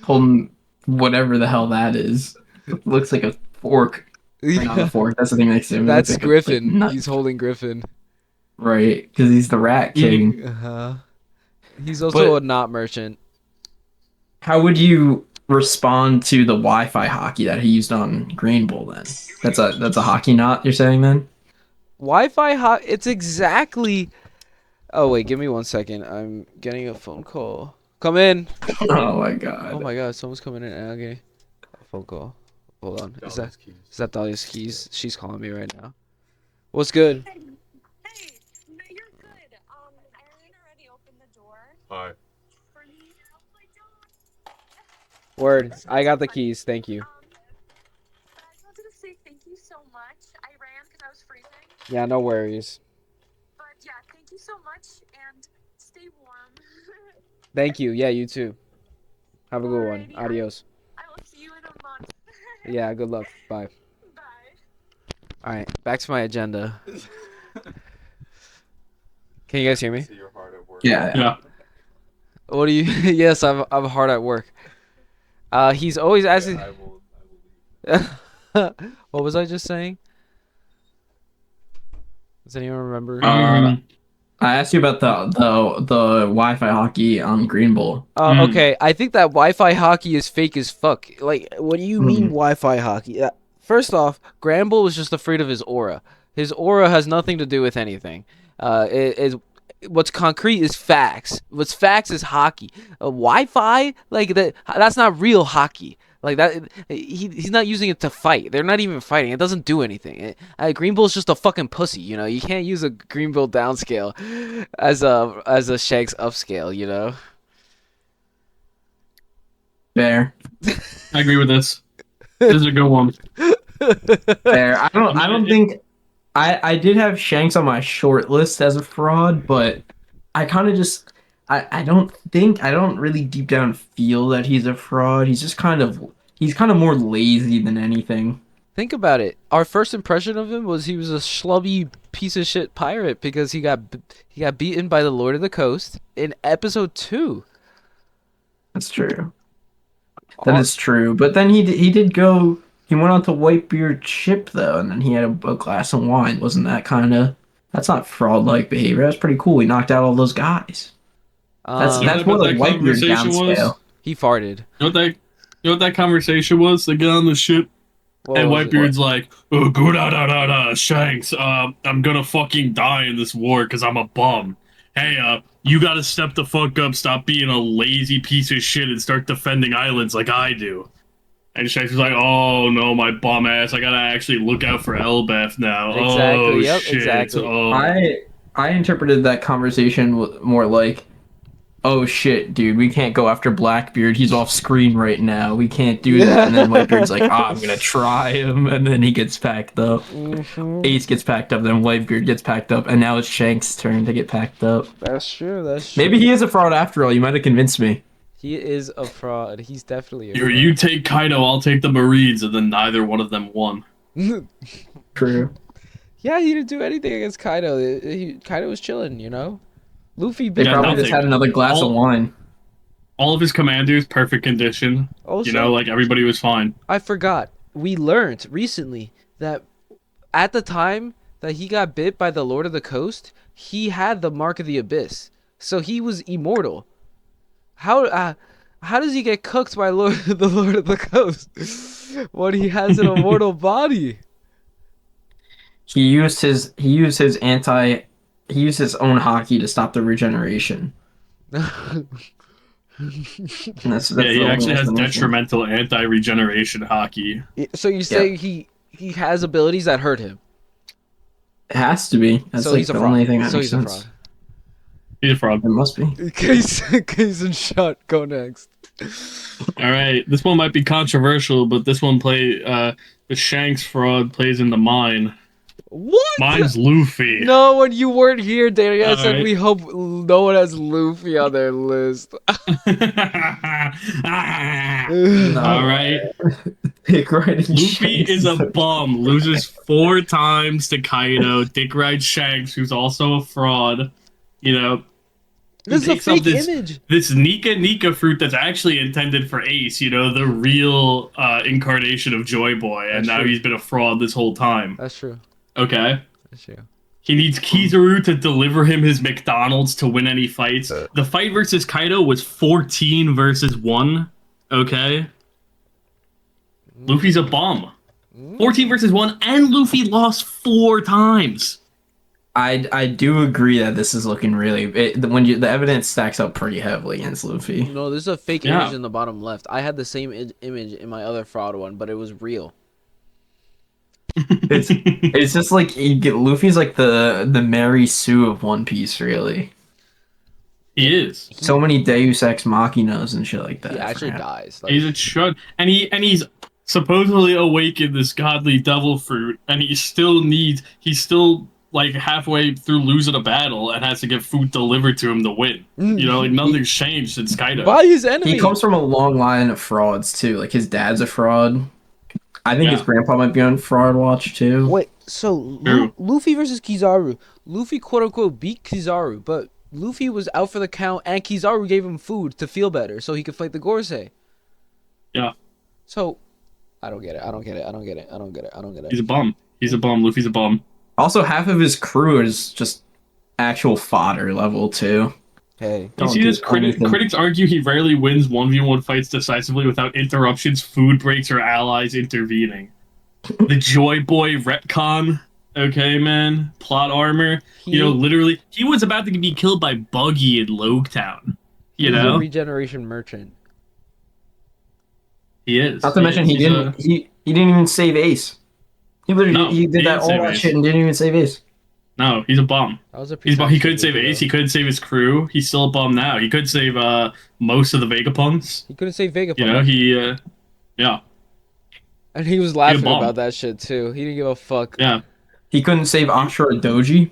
holding whatever the hell that is. It looks like a fork. Or not a fork. That's the thing next to him. It looks That's like Griffin. nut. He's holding Griffin. Right, because he's the Rat King. He's also But- a knot merchant. How would you respond to the Wi-Fi hockey that he used on Green Bull? Then that's a hockey knot. You're saying then? Wi-Fi it's exactly. Oh wait, give me 1 second. I'm getting a phone call. Come in. Oh my god. Oh my god, someone's coming in. Okay. A phone call. Hold on. Is that Dahlia's keys? She's calling me right now. What's good? Hey, no, you're good. Irene already opened the door Hi. for me. Oh my god. Word. I got the keys. Thank you. But I just wanted to say thank you so much. I ran because I was freezing. Yeah, no worries. But yeah, thank you so much and stay warm. Thank you. Yeah, you too. Have a good one. Alrighty, Adios. I will see you in a month. Yeah, good luck. Bye. Bye. Alright, back to my agenda. Can you guys hear me? See you're hard at work. Yeah. Yeah. What do you Yes, I'm hard at work. He's always asking I will leave. What was I just saying? Does anyone remember? I asked you about the Wi-Fi hockey on Green Bull. Okay, I think that Wi-Fi hockey is fake as fuck. Like, what do you mean Wi-Fi hockey? First off, Granbull was just afraid of his aura. His aura has nothing to do with anything. What's concrete is facts. What's facts is hockey. Wi-Fi, like that's not real hockey. Like that, he's not using it to fight. They're not even fighting. It doesn't do anything. Green Bull's just a fucking pussy. You know, you can't use a Green Bull downscale as a Shanks upscale. You know. Fair. I agree with this. This is a good one. Fair. I don't think I did have Shanks on my short list as a fraud, but I kind of just I don't really deep down feel that he's a fraud. He's kind of more lazy than anything. Think about it. Our first impression of him was he was a schlubby piece of shit pirate because he got beaten by the Lord of the Coast in episode 2. That's true. That is true. But then he did go. He went on to Whitebeard's ship though, and then he had a glass of wine. Wasn't that kind of? That's not fraud-like behavior. That's pretty cool. He knocked out all those guys. Um, That's what more like that Whitebeard conversation was? downscale. he farted. You know what that conversation was? They get on the ship What and was it? Whitebeard's like, "Oh, go da da da da, Shanks. I'm gonna fucking die in this war because I'm a bum. Hey, you gotta step the fuck up, stop being a lazy piece of shit, and start defending islands like I do." And Shanks was like, "Oh no, my bum ass! I gotta actually look out for Elbeth now. Exactly, Oh yep, shit! exactly. Oh." I interpreted that conversation more like, "Oh shit, dude, we can't go after Blackbeard. He's off screen right now. We can't do that." And then Whitebeard's like, I'm gonna try him," and then he gets packed up. Mhm. Ace gets packed up, then Whitebeard gets packed up, and now it's Shanks' turn to get packed up. That's true. That's true. Maybe he is a fraud after all. You might have convinced me. He is a fraud. He's definitely a Here, you take Kaido, I'll take the Marines, and then neither one of them won. fraud. True. Yeah, he didn't do anything against Kaido. Kaido was chilling, you know. Luffy They beat Yeah, probably nothing. just had another glass of wine. All of his commanders, perfect condition. Also, You know, like everybody was fine. I forgot. We learned recently that at the time that he got bit by the Lord of the Coast, he had the Mark of the Abyss, so he was immortal. How does he get cooked by the Lord of the Coast when he has an immortal body? He used his own hockey to stop the regeneration. And that's Yeah, he the only actually has explanation. detrimental anti-regeneration hockey. So you say he has abilities that hurt him. It has to be. That's So like he's a the fraud. only thing that So makes he's a sense. fraud. He's a fraud. It must be. Case and shot. Go next. All right, this one might be controversial, but this one the Shanks fraud plays in the mine. What? Mine's Luffy. No, when you weren't here, Daniel said Alright. we hope no one has Luffy on their list. All right, Dick riding Luffy Shanks is a okay. bum. Loses 4 times to Kaido. Dick rides Shanks, who's also a fraud. You know, This is a takes up fake this- image. this Nika fruit that's actually intended for Ace, you know, the real incarnation of Joy Boy, and That's now true. he's been a fraud this whole time. That's true. Okay? That's true. He needs Kizaru to deliver him his McDonald's to win any fights. The fight versus Kaido was 14 versus 1. Okay? Luffy's a bum. 14 versus 1, and Luffy lost 4 times. I do agree that this is looking really the evidence stacks up pretty heavily against Luffy. No, this is a fake Yeah. image in the bottom left. I had the same image in my other fraud one, but it was real. It's just like Luffy's like the Mary Sue of One Piece, really. He is. So many Deus Ex Machinas and shit like that. He I actually forgot. dies. Like, He's a chud, and he's supposedly awakened this godly devil fruit, and he's still like halfway through losing a battle and has to get food delivered to him to win. You know, like nothing's changed since Kaido. by his enemy. He comes from a long line of frauds too. Like his dad's a fraud. I think his Yeah. grandpa might be on fraud watch too. Wait, so True. Luffy versus Kizaru. Luffy quote unquote beat Kizaru, but Luffy was out for the count, and Kizaru gave him food to feel better so he could fight the Gorosei. Yeah, So, I don't get it. I don't get it. I don't get it. I don't get it. I don't get he's it. a bum. He's a bum. Luffy's a bum. Also, half of his crew is just actual fodder level too. Hey, You Don't see do this? anything. Critics argue he rarely wins 1v1 fights decisively without interruptions, food breaks, or allies intervening. The Joy Boy retcon. Okay, man. Plot armor. You know, literally, he was about to be killed by Buggy in Logetown. You he's a know? regeneration merchant. He is. Not to mention he He's didn't he didn't even save Ace. He literally No, he he did didn't that all save that Ace. shit and didn't even save Ace. No, he's a bum. That was a He couldn't pretentious save video. Ace. He couldn't save his crew. He's still a bum now. He could save most of the Vegapunks. He couldn't save Vegapunk. You know, yeah, And he was laughing bum. about that shit too. He didn't give a fuck. yeah. He couldn't save Ashura Doji.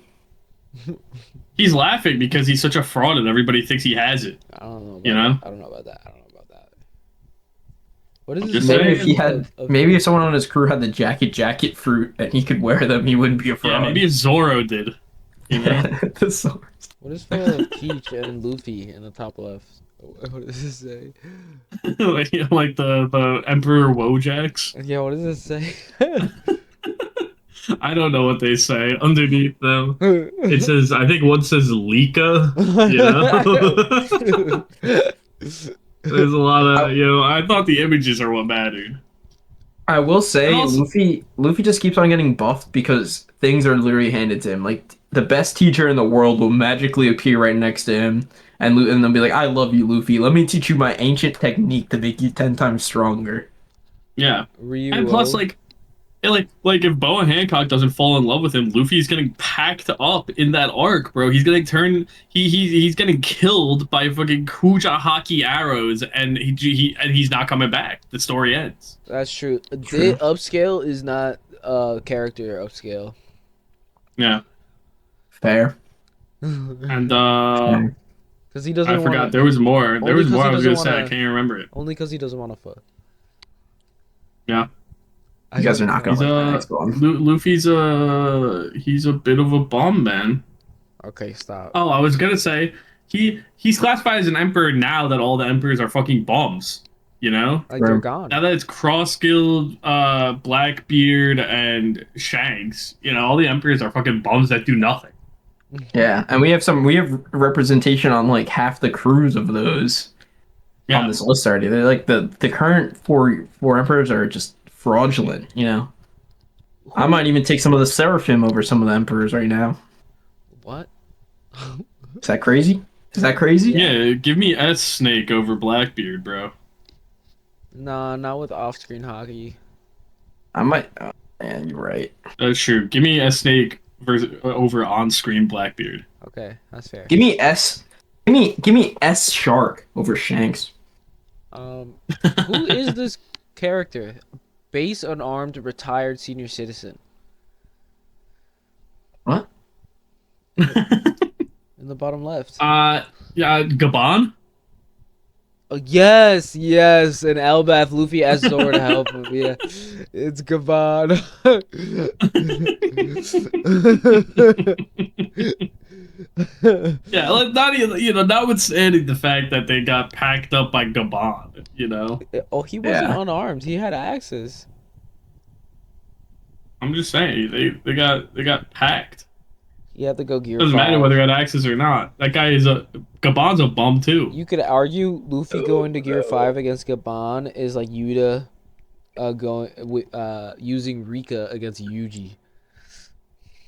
he's laughing because he's such a fraud and everybody thinks he has it. I don't know. About You know? That. I don't know about that. I don't know about that. What is I'm this? just Maybe saying. if he had, maybe if someone on his crew had the jacket fruit and he could wear them, he wouldn't be a fraud. Yeah, maybe if Zoro did. You know? The sword. What is for Peach and Luffy in the top left? What does it say? like the Emperor Wojaks. Yeah, what does it say? I don't know what they say underneath them. It says, I think one says Lika. You know, there's a lot of I thought the images are what mattered. I will say, And also- Luffy just keeps on getting buffed because things are literally handed to him. Like the best teacher in the world will magically appear right next to him, and they'll be like, "I love you, Luffy. Let me teach you my ancient technique to make you 10 times stronger." Yeah, Ryu. and plus like if Boa Hancock doesn't fall in love with him, Luffy's getting packed up in that arc, bro. He's getting he's getting killed by fucking Kuja Haki arrows, and he's not coming back. The story ends. That's true. True. Upscale is not character upscale. Yeah, Fair. and Fair. Because he doesn't I want forgot there was more. There Only was 'cause more. he I was gonna doesn't say I wanna- can't even remember it. Only because he doesn't want to fuck. Yeah. You guys are not gonna He's like the next one. Luffy's he's a bit of a bomb man. Okay, stop. Oh, I was gonna say he's classified as an emperor now that all the emperors are fucking bombs. You know, Like they're Bro. gone. now that it's Cross Guild, Blackbeard, and Shanks. You know, all the emperors are fucking bums that do nothing. Yeah, and we have representation on like half the crews of those Yeah, on this list already. They're like the current four emperors are just fraudulent. You know, I might even take some of the Seraphim over some of the emperors right now. What? Is that crazy? Is that crazy? yeah. Give me S Snake over Blackbeard, bro. Nah, not with off-screen hockey. I might. Oh, man, you're right. That's true. Give me S Snake over on-screen Blackbeard. Okay, that's fair. Give me S. Give me S Shark over Shanks. Who is this character? Base unarmed retired senior citizen. What? In the bottom left. Yeah, Gabon. Oh, yes, and Elbath Luffy asked Zoro to help him. Yeah, it's Gabon. Yeah, like, not even, notwithstanding the fact that they got packed up by Gabon, Oh, he wasn't Yeah. unarmed. He had axes. I'm just saying they got packed. You have to go gear Doesn't matter 5. whether he had access or not. That guy Gabon's a bum too. You could argue Luffy going to gear 5 against Gabon is like Yuta using Rika against Yuji.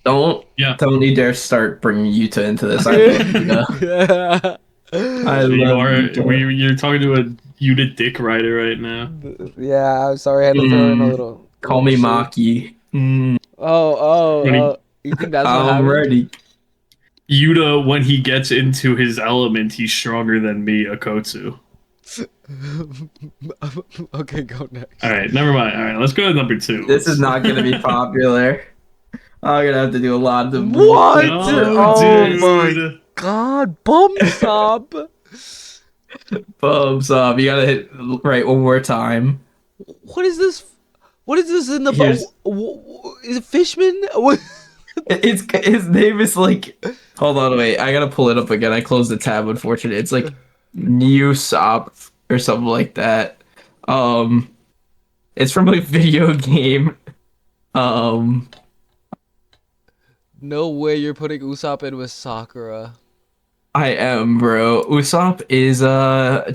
Don't you dare start bringing Yuta into this. I love Yuta. I So love Yuta. you're talking to a Yuta dick rider right now. Yeah, I'm sorry I had to throw in a little. Call me shit. Maki. Oh, you think that's what I'm happened? ready. Yuta, when he gets into his element, he's stronger than me, Akotsu. Okay, go next. All right, never mind. All right, let's go to number 2. This is not gonna be popular. I'm gonna have to do a lot of the What? No, Oh dude. my God, bum sob. thumbs up. You gotta hit right one more time. What is this? What is this in the Here's- Is it Fishman? What? It's his name is like. Hold on, wait. I gotta pull it up again. I closed the tab. Unfortunately, it's like Newsop or something like that. It's from a video game. No way you're putting Usopp in with Sakura. I am, bro. Usopp is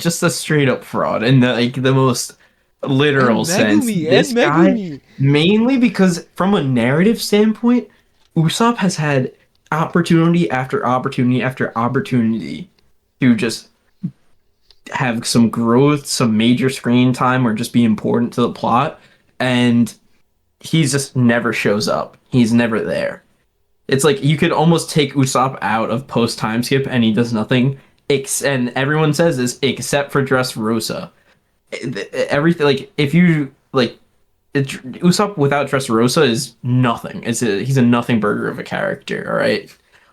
just a straight up fraud in the most literal And sense. Megumi, This and guy, Megumi. mainly because from a narrative standpoint, Usopp has had opportunity after opportunity after opportunity to just have some growth, some major screen time, or just be important to the plot, and he just never shows up. He's never there. It's like you could almost take Usopp out of post time skip and he does nothing. And everyone says this except for Dressrosa. Everything, like, if you like Usopp without Dressrosa is nothing. He's a nothing burger of a character. All right.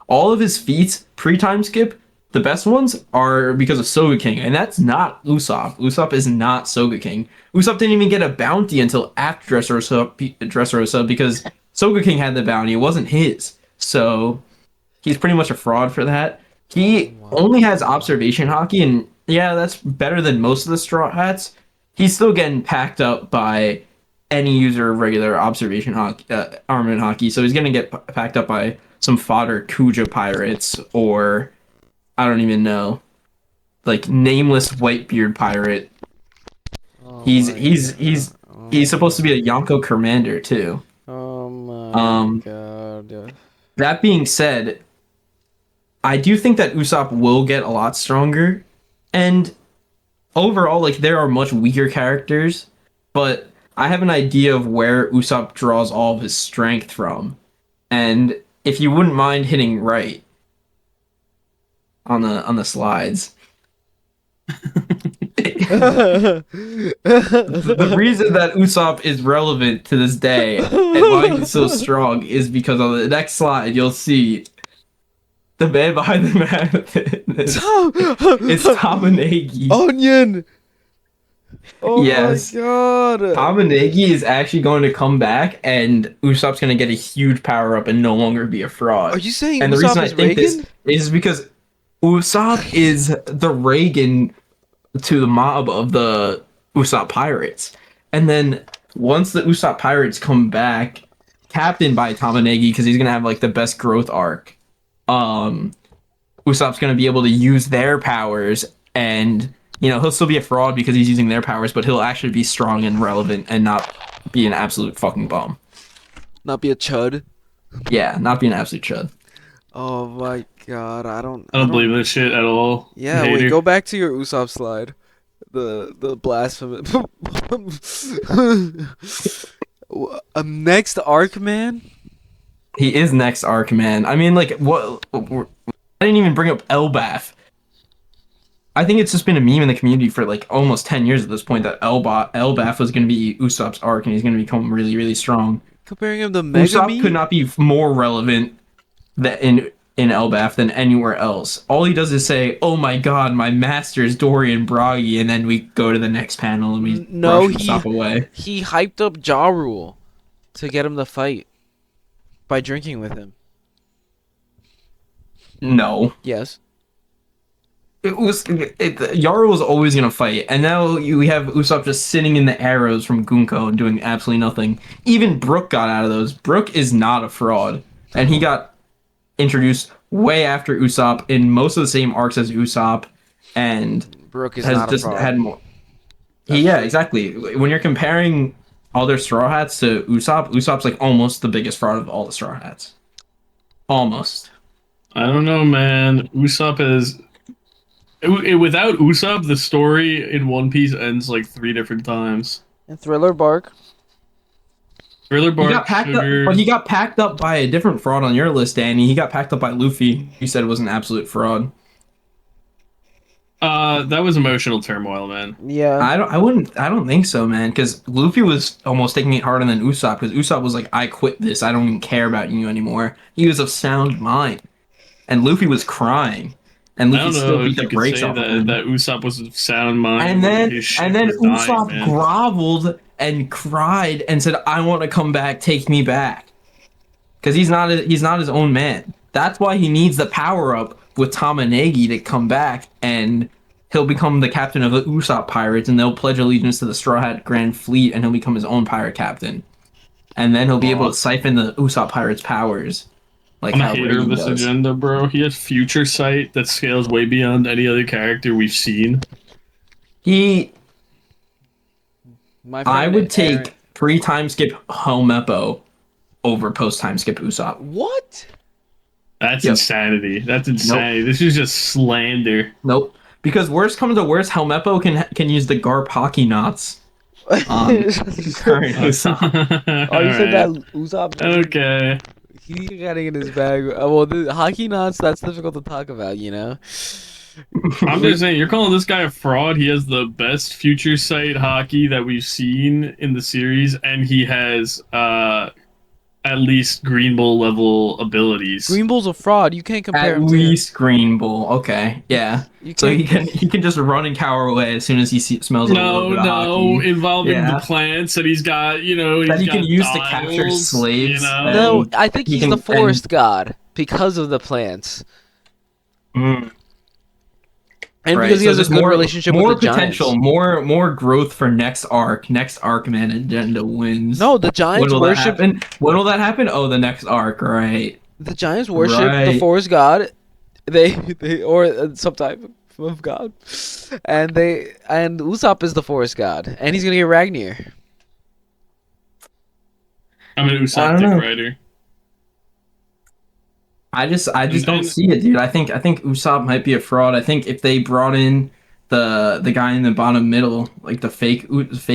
All of his feats pre-time skip, the best ones are because of Soga King, and that's not Usopp. Usopp is not Soga King. Usopp didn't even get a bounty until after Dressrosa because Soga King had the bounty. It wasn't his. So he's pretty much a fraud for that. He only has observation hockey, and yeah, that's better than most of the Straw Hats. He's still getting packed up by any user of regular observation hockey, armament hockey, so he's gonna get packed up by some fodder Kuja pirates, or I don't even know, like nameless Whitebeard pirate. Oh He's my he's God. he's Oh he's supposed to my- be a Yonko commander too. Oh my Um, God. that being said, I do think that Usopp will get a lot stronger, and overall, like there are much weaker characters, but I have an idea of where Usopp draws all of his strength from. And if you wouldn't mind hitting right on the slides, the reason that Usopp is relevant to this day and why he's so strong is because on the next slide you'll see the man behind the madness. It's Tamanegi. Onion. Oh Yes. my God. Tamanegi is actually going to come back, and Usopp's going to get a huge power up and no longer be a fraud. Are you saying And the Usopp reason I is think Reagan? this is because Usopp is the Reagan to the mob of the Usopp pirates. And then once the Usopp pirates come back, captained by Tamanegi, because he's going to have like the best growth arc, Usopp's going to be able to use their powers, and he'll still be a fraud because he's using their powers, but he'll actually be strong and relevant and not be an absolute fucking bum. Not be a chud. Yeah, not be an absolute chud. Oh my God. I don't believe this shit at all. Yeah, Hater. wait, go back to your Usopp slide. The blasphemous. Next arc, man? He is next arc, man. I mean, like, what? I didn't even bring up Elbaf. I think it's just been a meme in the community for like almost 10 years at this point that Elbaf was going to be Usopp's arc and he's going to become really, really strong. Comparing him to Mega Usopp Me? could not be more relevant in Elbaf than anywhere else. All he does is say, "Oh my God, my master is Dorian Bragi," and then we go to the next panel and we No, brush Usopp away. he hyped up Ja Rule to get him to fight by drinking with him. No, Yes. Yara was always gonna fight, and now we have Usopp just sitting in the arrows from Gunko and doing absolutely nothing. Even Brook got out of those. Brook is not a fraud, and he got introduced way after Usopp in most of the same arcs as Usopp, and Brook is has not a just fraud. had more. Yeah, exactly. When you're comparing other Straw Hats to Usopp's like almost the biggest fraud of all the Straw Hats. Almost. I don't know, man. Usopp is. Without Usopp, the story in One Piece ends like 3 different times. And Thriller Bark. Thriller He Bark, got packed Sugar. up, but he got packed up by a different fraud on your list, Danny. He got packed up by Luffy. You said was an absolute fraud. That was emotional turmoil, man. Yeah. I don't think so, man. Because Luffy was almost taking it harder than Usopp. Because Usopp was like, "I quit this. I don't even care about you anymore." He was of sound mind, and Luffy was crying, and I don't Luffy know still if beat the you could brakes say off of that him. Usopp was of sound mind. And then his ship and then was dying, Usopp man. groveled and cried and said, "I want to come back. Take me back." Because he's not his own man. That's why he needs the power up with Tamanegi to come back, and he'll become the captain of the Usopp pirates, and they'll pledge allegiance to the Straw Hat Grand Fleet, and he'll become his own pirate captain. And then he'll be able to siphon the Usopp pirates' powers, like I'm a how hater of Reagan this does. agenda, bro. He has future sight that scales way beyond any other character we've seen. He, My I friend would take Aaron- pre-time skip Helmeppo over post-time skip Usopp. What? That's Yep. insanity. That's insanity. This is just slander. Nope. Because worst comes to worst, Helmeppo can use the Garp hockey knots on current Usopp. Oh, you said that Usopp? Okay. He got it in his bag. Well, the hockey knots, that's difficult to talk about, you know? I'm just saying, you're calling this guy a fraud. He has the best future sight hockey that we've seen in the series, and he has at least Green Bull level abilities. Green Bull's a fraud. You can't compare At him to him. least Green Bull. Okay, yeah. You So can't. he can just run and cower away as soon as he smells a little No, bit of no, hockey. involving the Yeah. plants that he's got. You know, That he's he can got use to capture dials. You slaves. No, know, And I think he he's the can- forest god because of the plants, Mm, and right. because he So has a there's good relationship with more the potential, giants. more growth for next arc. Next arc man agenda wins. No, the When giants will that worship. happen? When will that happen? Oh, the next arc, right? The giants worship the Right. forest god. They or some type of god, and Usopp is the forest god, and he's gonna get Ragnir. I'm an I Usopp don't dick know. rider. I just And don't then see it, dude. I think Usopp might be a fraud. I think if they brought in the guy in the bottom middle, like the fake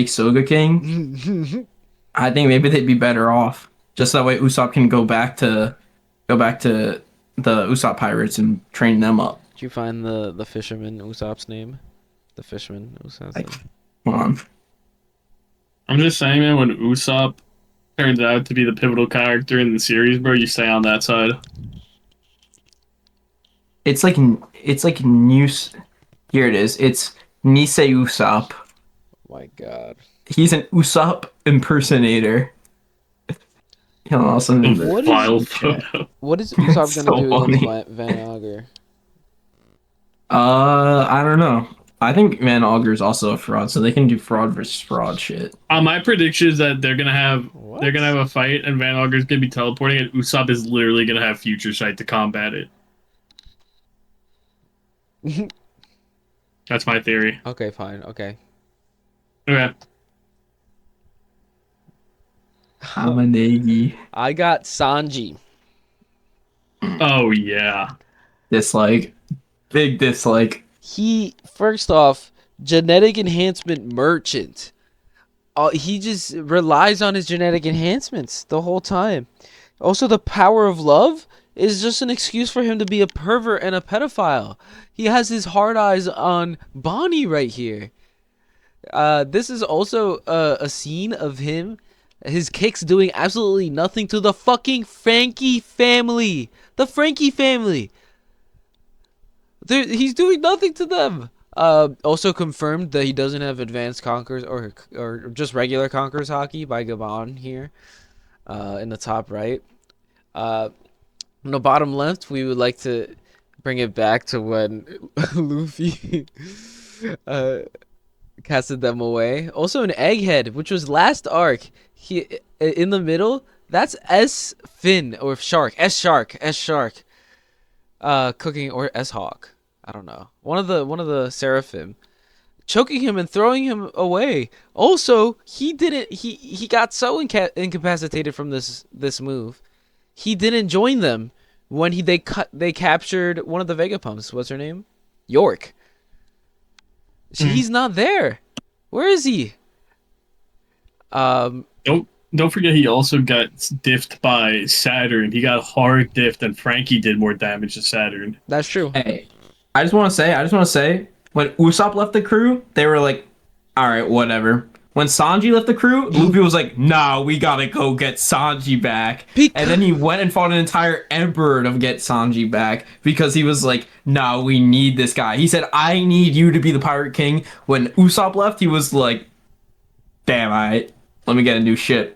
Soga King, I think maybe they'd be better off. Just that way Usopp can go back to the Usopp pirates and train them up. Did you find the fisherman Usopp's name? The fisherman Usopp's Like, name. come on. I'm just saying, man, when Usopp turns out to be the pivotal character in the series, bro, you stay on that side. It's like news. Here it is. It's Nisei Usopp. My God. He's an Usopp impersonator. He'll also The in the What is- vile chat. photo. What is Usopp So gonna do against funny. Van Augur? I don't know. I think Van Augur is also a fraud, so they can do fraud versus fraud shit. My prediction is that What? they're gonna have a fight, and Van Augur's gonna be teleporting, and Usopp is literally gonna have Future Sight to combat it. That's my theory. Okay, fine. Okay. Okay. Hamanegi. I got Sanji. Oh yeah. Dislike. Big dislike. He first off, genetic enhancement merchant. He just relies on his genetic enhancements the whole time. Also, the power of love is just an excuse for him to be a pervert and a pedophile. He has his hard eyes on Bonnie right here. This is also a scene of his kicks doing absolutely nothing to the fucking Frankie family. The Frankie family. He's doing nothing to them. Also confirmed that he doesn't have advanced Conquerors or just regular Conquerors hockey by Gabon here. In the top right. In the bottom left, we would like to bring it back to when Luffy casted them away. Also an Egghead, which was last arc. He in the middle. That's S Fin or Shark. S Shark. S Shark. Cooking or S Hawk. I don't know. One of the Seraphim. Choking him and throwing him away. Also, he didn't. He got so incapacitated from this move. He didn't join them when they captured one of the Vegapumps. What's her name? York. He's not there. Where is he? Don't forget he also got diffed by Saturn. He got hard diffed, and Frankie did more damage to Saturn. That's true. Hey, I just want to say, when Usopp left the crew, they were like, all right, whatever. When Sanji left the crew, Luffy was like, nah, we gotta go get Sanji back. And then he went and fought an entire emperor to get Sanji back because he was like, nah, we need this guy. He said, I need you to be the Pirate King. When Usopp left, he was like, damn, let me get a new ship.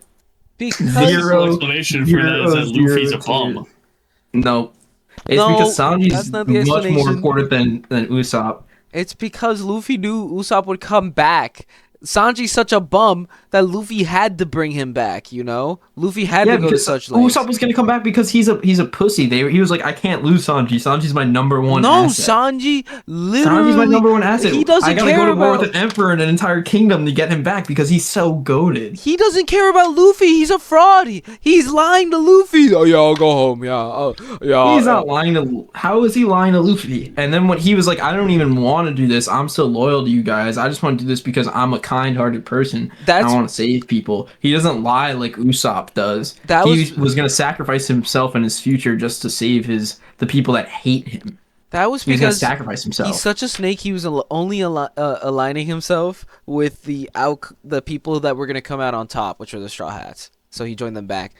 Because Zero- The explanation for that is that Luffy's a bum. No. It's No, because Sanji's that's not the much more explanation. important than Usopp. It's because Luffy knew Usopp would come back. Sanji's such a bum that Luffy had to bring him back, you know? Luffy had to go to because such lengths. Usopp was gonna come back because he's a pussy. He was like, I can't lose Sanji. Sanji's my number one No, asset. Sanji literally... Sanji's my number one asset. He doesn't I gotta care go to war about... with an emperor and an entire kingdom to get him back because he's so goaded. He doesn't care about Luffy. He's a fraud. He's lying to Luffy. Oh, yeah, I'll go home. Yeah, yeah. He's not lying to. How is he lying to Luffy? And then when he was like, I don't even want to do this. I'm still loyal to you guys. I just want to do this because I'm a kind-hearted person. That's- I want to save people. He doesn't lie like Usopp does. That he was- gonna sacrifice himself and his future just to save the people that hate him. That was He's gonna because sacrifice himself. he's such a snake. He was only aligning himself with the people that were gonna come out on top, which are the Straw Hats. So he joined them back.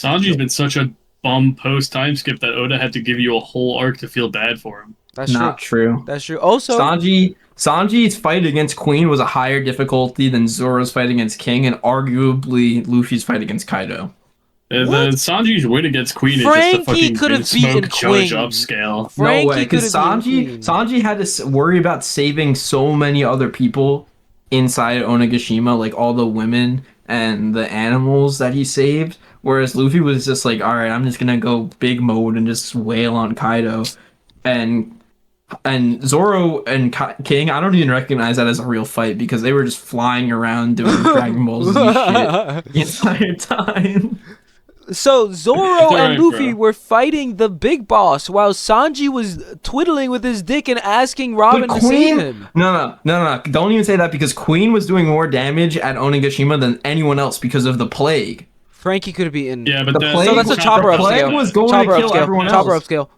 Sanji's been such a bum post time skip that Oda had to give you a whole arc to feel bad for him. That's Not true. true. That's true. Also, Sanji's fight against Queen was a higher difficulty than Zoro's fight against King, and arguably Luffy's fight against Kaido. The What? Sanji's win against Queen is Frankie just a fucking could have beaten smoke judge Queen. upscale. Frankie No way, because could have beaten Queen. Sanji had to worry about saving so many other people inside Onigashima, like all the women and the animals that he saved. Whereas Luffy was just like, all right, I'm just gonna go big mode and just wail on Kaido, and Zoro and King. I don't even recognize that as a real fight because they were just flying around doing Dragon Ball Z shit the entire time. So Zoro It's and alright, Luffy bro. were fighting the big boss while Sanji was twiddling with his dick and asking Robin But to save Queen, him. no, don't even say that because Queen was doing more damage at Onigashima than anyone else because of the plague. Frankie could have beaten. Yeah, but The then plague- So that's a chopper the plague upscale. was going Chopper to kill upscale. everyone Chopper else. upscale.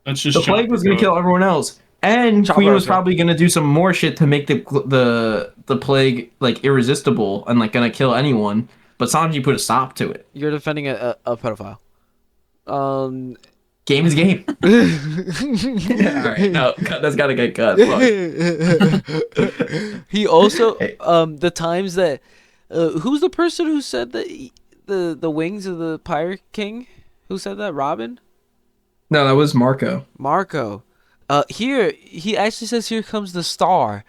that's just The plague was going to kill everyone else, and Chopper Queen was upscale. probably going to do some more shit to make the plague like irresistible and like going to kill anyone. But Sanji put a stop to it. You're defending a pedophile. Game is game. All right, no, that's got to get cut. Fuck. He also Hey. the times that who's the person who said that the wings of the Pirate King? Who said that? Robin? No, that was Marco. Marco. Here he actually says, "Here comes the star,"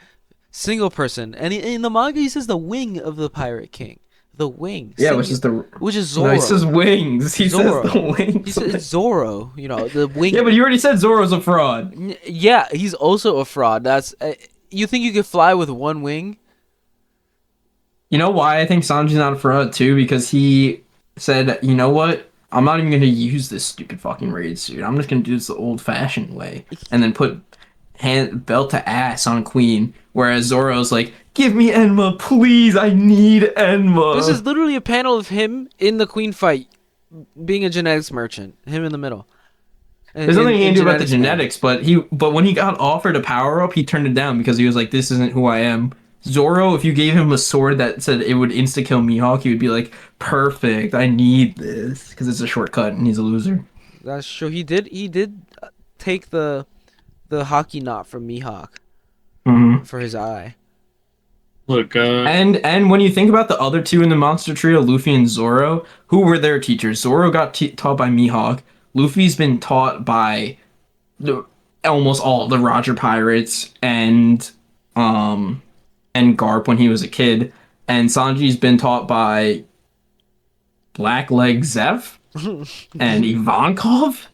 single person, and in the manga he says the wing of the Pirate King, the wing. Yeah, singular, which is Zoro. No, he says wings. He Zoro. says the wings. He says it's Zoro. You know the wing. Yeah, but you already said Zoro's a fraud. Yeah, he's also a fraud. That's you think you could fly with one wing? You know why I think Sanji's not a fraud too? Because he said, you know what? I'm not even going to use this stupid fucking raid suit. I'm just going to do this the old-fashioned way. And then put belt to ass on Queen. Whereas Zoro's like, give me Enma, please. I need Enma. This is literally a panel of him in the Queen fight, being a genetics merchant. Him in the middle. There's nothing he can do about the genetics, genetics, but when he got offered a power-up, he turned it down because he was like, this isn't who I am. Zoro, if you gave him a sword that said it would insta-kill Mihawk, he would be like, perfect, I need this. Because it's a shortcut and he's a loser. That's true. He did take the hockey knot from Mihawk Mm-hmm. for his eye. Look, And when you think about the other two in the monster trio, Luffy and Zoro, who were their teachers? Zoro got taught by Mihawk. Luffy's been taught by almost all the Roger Pirates and Garp when he was a kid. And Sanji's been taught by Blackleg Zeph and Ivankov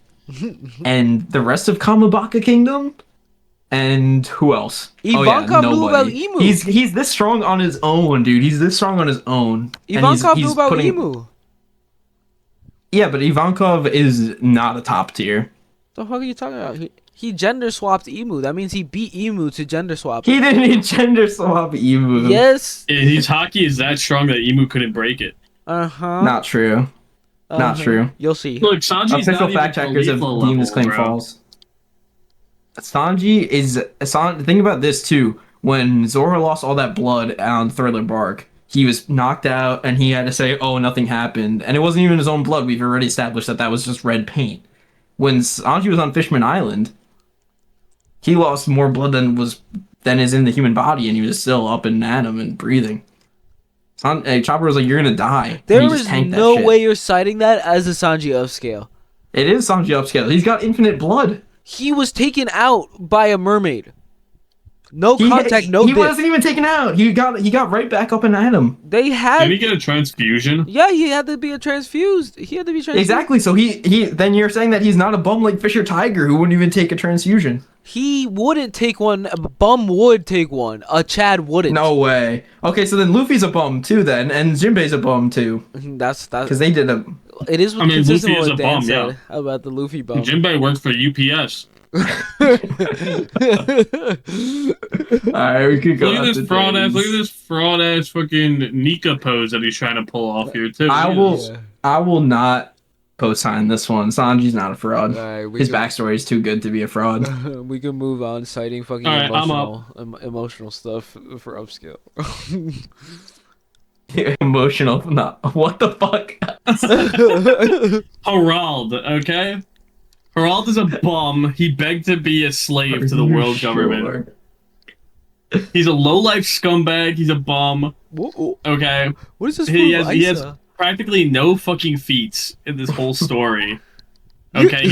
and the rest of Kamabaka Kingdom. And who else? Ivankov knew about nobody. Emu. He's this strong on his own, dude. He's this strong on his own. And Ivankov knew about putting- Emu. Yeah, but Ivankov is not a top tier. The fuck are you talking about? He gender swapped Emu. That means he beat Emu to gender swap. He didn't gender swap Emu. Yes. his hockey is that strong that Emu couldn't break it. Not true. Not true. You'll see. Look, Sanji's Official not even fact checkers have Khalifa deemed this level, claim bro. false. Think about this too. When Zoro lost all that blood on Thriller Bark, he was knocked out and he had to say, oh, nothing happened. And it wasn't even his own blood. We've already established that was just red paint. When Sanji was on Fishman Island, he lost more blood than is in the human body, and he was still up and at him and breathing. Chopper was like, you're gonna die. There And he just is tanked that no shit. way you're citing that as a Sanji upscale. It is Sanji upscale. He's got infinite blood. He was taken out by a mermaid. No contact, no He dip. wasn't even taken out. He got right back up and at him. They had. Did he get a transfusion? Yeah, he had to be transfused. He had to be transfused. Exactly. So he then you're saying that he's not a bum like Fisher Tiger who wouldn't even take a transfusion. He wouldn't take one. A bum would take one. A Chad wouldn't. No way. Okay, so then Luffy's a bum too then, and Jinbei's a bum too. That's Because they did a It is I mean, consistent Luffy is with a Dan bum, said yeah. about the Luffy bum. Jinbei worked for UPS. Alright, we could go. Look at out this to fraud ass. days. Look at this fraud ass fucking Nika pose that he's trying to pull off here too. I Look at will this. I will not co-sign this one. Sanji's not a fraud. Alright, His backstory is too good to be a fraud. we can move on, citing fucking Alright, I'm emotional stuff for upscale. Emotional. No, what the fuck? Harald, okay? Harald is a bum. He begged to be a slave Are to the you world government. sure? He's a low-life scumbag. He's a bum. What Okay? is this He from has Isa? practically no fucking feats in this whole story. Okay,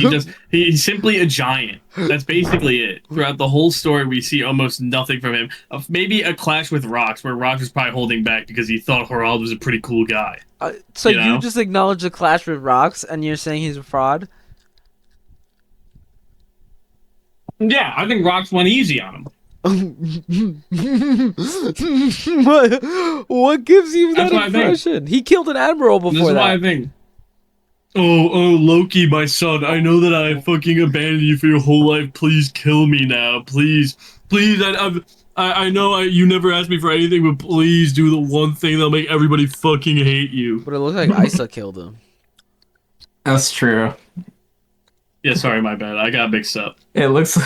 he's simply a giant. That's basically it. Throughout the whole story, we see almost nothing from him. Maybe a clash with Rox, where Rox was probably holding back because he thought Harald was a pretty cool guy. So You know? you just acknowledge the clash with Rocks, and you're saying he's a fraud? Yeah, I think Rox went easy on him. What gives you That's that what I think. impression? He killed an admiral This before is why that. I think. Oh, Loki, my son. I know that I fucking abandoned you for your whole life. Please kill me now, please. I know you never asked me for anything, but please do the one thing that'll make everybody fucking hate you. But it looks like Isa killed him. That's true. Yeah, sorry, my bad. I got mixed up. It looks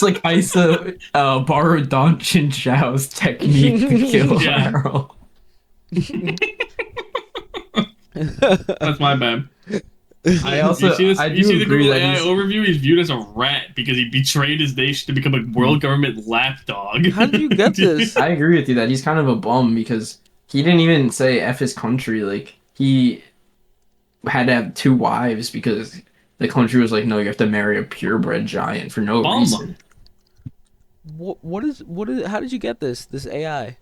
like Isa borrowed Don Chin Zhao's technique to kill Yeah. Harold. That's my bad. I also you see this? I You do see the agree Google that AI he's, overview? He's viewed as a rat because he betrayed his nation to become a world government lapdog. How did you get this? I agree with you that he's kind of a bum because he didn't even say F his country. Like he had to have 2 wives because the country was like, no, you have to marry a purebred giant for no Bum. reason. What is how did you get this AI?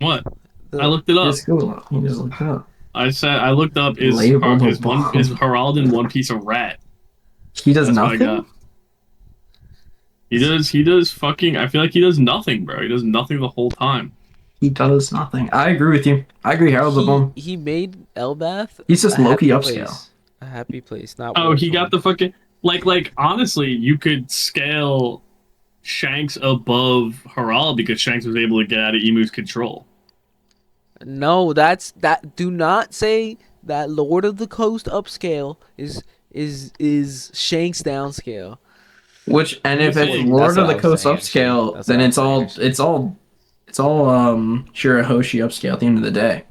What? The- I looked it up. Just go. He just looked up. I looked up Labeled a is bum. Harald in One Piece a rat? He does That's what I nothing. got. He does fucking. I feel like he does nothing, bro. He does nothing the whole time. He does nothing. I agree with you. I agree. Harold's a bum. He made Elbath He's just a Loki happy upscale. place. A happy place, not Oh, he war got the zone. fucking like honestly, you could scale Shanks above Harald because Shanks was able to get out of Emu's control. No, that's that. Do not say that Lord of the Coast upscale is Shanks downscale. Which and if That's it's what Lord of I the was Coast saying, upscale, actually. That's then what I it's all was saying, it's all Shirahoshi upscale at the end of the day.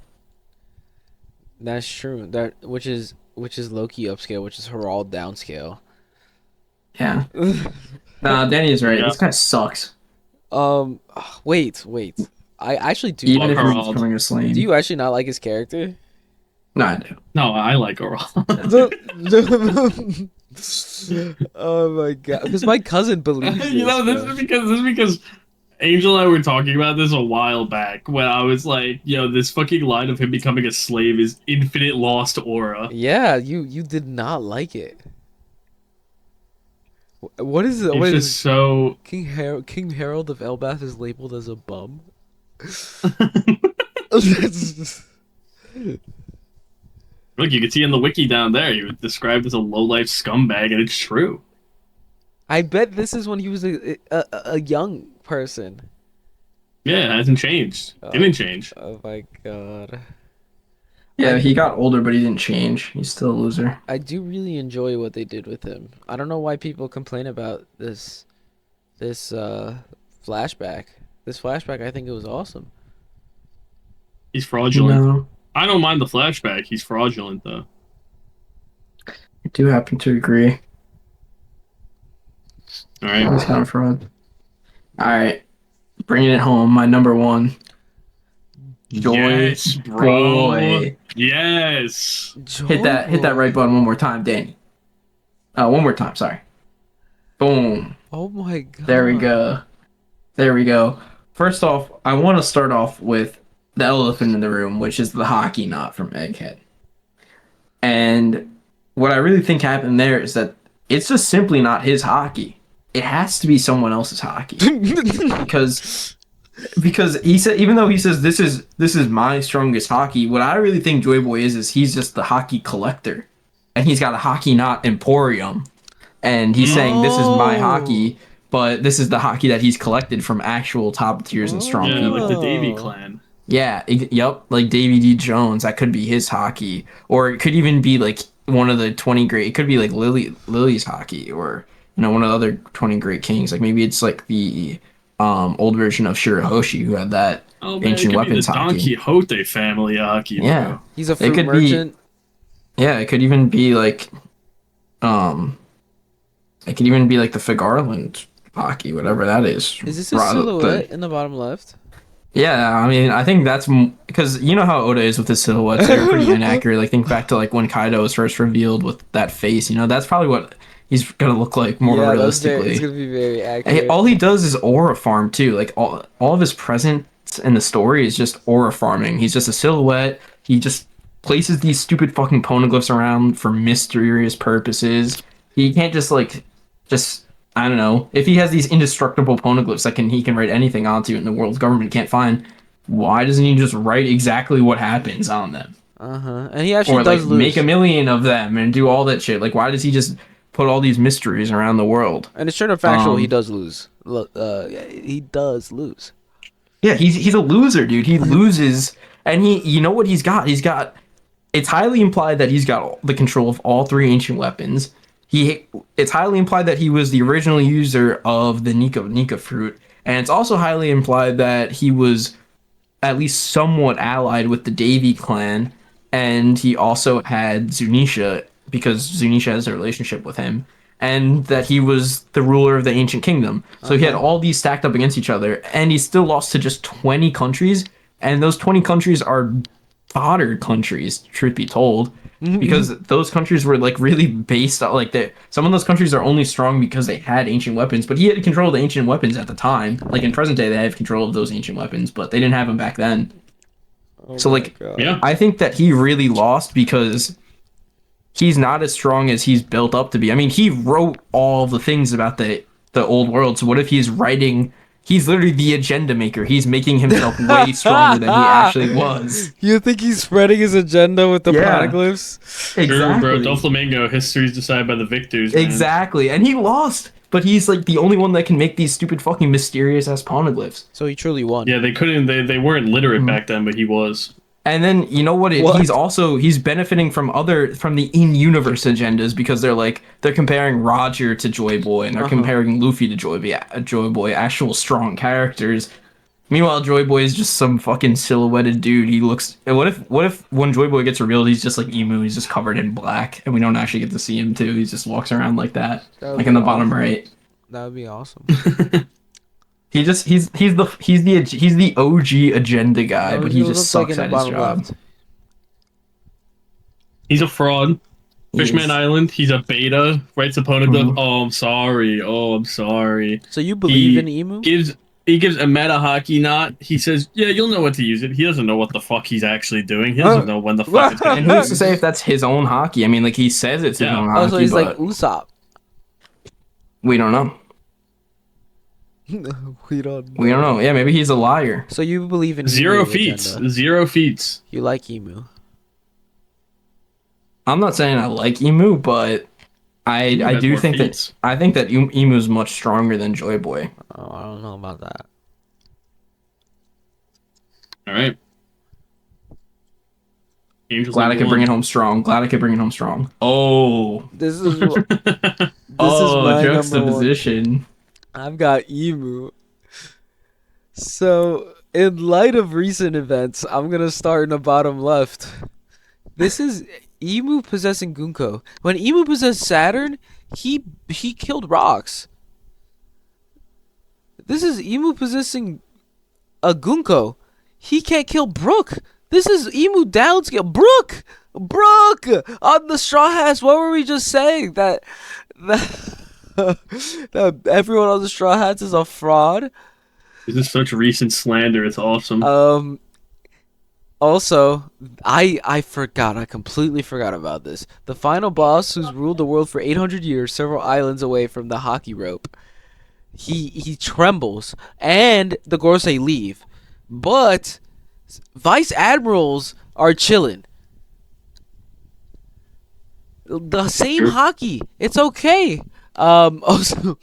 That's true. That which is Loki upscale, which is Harald downscale. Yeah. Nah, Danny is right. Yeah. This guy sucks. Wait. I actually do. Even like if Harald. he's becoming a slave. Do you actually not like his character? No, I do. No, I like Harald. Oh my god! Because my cousin believes You know, this. this is because Angel and I were talking about this a while back when I was like, yo, this fucking line of him becoming a slave is infinite lost aura. Yeah, you did not like it. What is it? It's What just is so King Harold of Elbath is labeled as a bum? Look, you can see in the wiki down there, he was described as a low-life scumbag, and it's true. I bet this is when he was a young person. Yeah, it hasn't changed. Didn't change. Oh my god. Yeah, he got older, but he didn't change. He's still a loser. I do really enjoy what they did with him. I don't know why people complain about this flashback. This flashback, I think it was awesome. He's fraudulent. No, I don't mind the flashback. He's fraudulent, though. I do happen to agree. All right. He's kind of fraud. All right, bringing it home. My number one. Joy Yes, bro. boy. Yes. Hit that right button one more time, Danny. One more time. Sorry. Boom. Oh my god. There we go. There we go. First off, I want to start off with the elephant in the room, which is the hockey knot from Egghead. And what I really think happened there is that it's just simply not his hockey. It has to be someone else's hockey. because he said, even though he says this is my strongest hockey, what I really think Joy Boy is he's just the hockey collector. And he's got a hockey knot emporium. And he's saying this is my hockey, but this is the hockey that he's collected from actual top tiers and strong Yeah, people. like the Davy clan. Yeah, yep, like Davy D. Jones, that could be his hockey. Or it could even be like one of the 20 great, it could be like Lily's hockey, or one of the other 20 great kings. Like maybe it's like the old version of Shirahoshi who had that Oh man, it ancient could be the weapons Don hockey. Quixote family hockey. Yeah. Bro. He's a It fruit could be- merchant. Yeah, it could even be like, um, it could even be like the Figarland hockey, whatever that is. Is this a Rather- silhouette in the bottom left? Yeah, I mean, I think that's because you know how Oda is with his silhouettes. They're pretty inaccurate. Like, think back to like when Kaido was first revealed with that face. You know, that's probably what he's gonna look like more yeah, realistically. it's gonna be very accurate. Hey, all he does is aura farm too. Like all of his presence in the story is just aura farming. He's just a silhouette. He just places these stupid fucking poneglyphs around for mysterious purposes. He can't just I don't know. If he has these indestructible poneglyphs that he can write anything onto and the world's government can't find, why doesn't he just write exactly what happens on them? And he actually Or does like lose. make a million of them and do all that shit. Like why does he just put all these mysteries around the world? And it's straight up factual. He Um, does lose. He does lose. Yeah, he's a loser, dude. He loses, and you know what he's got? It's highly implied that he's got the control of all three ancient weapons. It's highly implied that he was the original user of the Nika fruit, and it's also highly implied that he was at least somewhat allied with the Davy clan, and he also had Zunisha because Zunisha has a relationship with him, and that he was the ruler of the ancient kingdom. So he had all these stacked up against each other, and he still lost to just 20 countries, and those 20 countries are fodder countries, truth be told, because those countries were like really based on like some of those countries are only strong because they had ancient weapons, but he had control of the ancient weapons at the time. Like in present day, they have control of those ancient weapons, but they didn't have them back then. So like, Yeah. I think that he really lost because he's not as strong as he's built up to be. I mean, he wrote all the things about the old world. So what if he's writing? He's literally the agenda maker. He's making himself way stronger than he actually was. You think he's spreading his agenda with the Yeah. poneglyphs? Sure, bro. Exactly. Doflamingo, history's decided by the victors. Man. Exactly. And he lost. But he's like the only one that can make these stupid fucking mysterious ass poneglyphs. So he truly won. Yeah, they couldn't. They weren't literate back then, but he was. And then you know what? What? He's benefiting from the in-universe agendas because they're comparing Roger to Joy Boy and they're comparing Luffy to Joy Boy, actual strong characters. Meanwhile, Joy Boy is just some fucking silhouetted dude. He looks. What if when Joy Boy gets revealed, he's just like Emu. He's just covered in black, and we don't actually get to see him too. He just walks around like that, That would like be in the bottom awesome. right. That would be awesome. He's the OG agenda guy, but he just sucks at his job. He's a fraud. Fishman He's- Island. He's a beta. Writes a poneglyph. Oh, I'm sorry. Oh, I'm sorry. So you believe He in Emu? He gives a meta hockey knot. He says, "Yeah, you'll know what to use it." He doesn't know what the fuck he's actually doing. He doesn't know when the fuck it's And going who's to say if that's his own hockey? I mean, like he says it's his Yeah. own Oh, hockey, so he's but like Usopp. we don't know. We don't. We don't know. Yeah, maybe he's a liar. So you believe in Zero Emu feats. agenda. 0 feats. You like Emu. I'm not saying I like Emu, but I Emu has do more think feats. that Emu's much stronger than Joy Boy. Oh, I don't know about that. All right. Angels Glad I could bring it home. home strong. Oh, This is this is oh, my number one. juxtaposition. I've got Emu. So, in light of recent events, I'm gonna start in the bottom left. This is Emu possessing Gunko. When Emu possessed Saturn, he killed rocks. This is Emu possessing a Gunko. He can't kill Brook. This is Emu downscale. Brook on the Straw Hats. What were we just saying? That that everyone on the Straw Hats is a fraud. This is such recent slander. It's awesome. Also, I forgot. I completely forgot about this. The final boss, who's ruled the world for 800 years, several islands away from the hockey rope. He trembles, and the Gorosei leave, but vice admirals are chilling. The same hockey. It's okay. Also,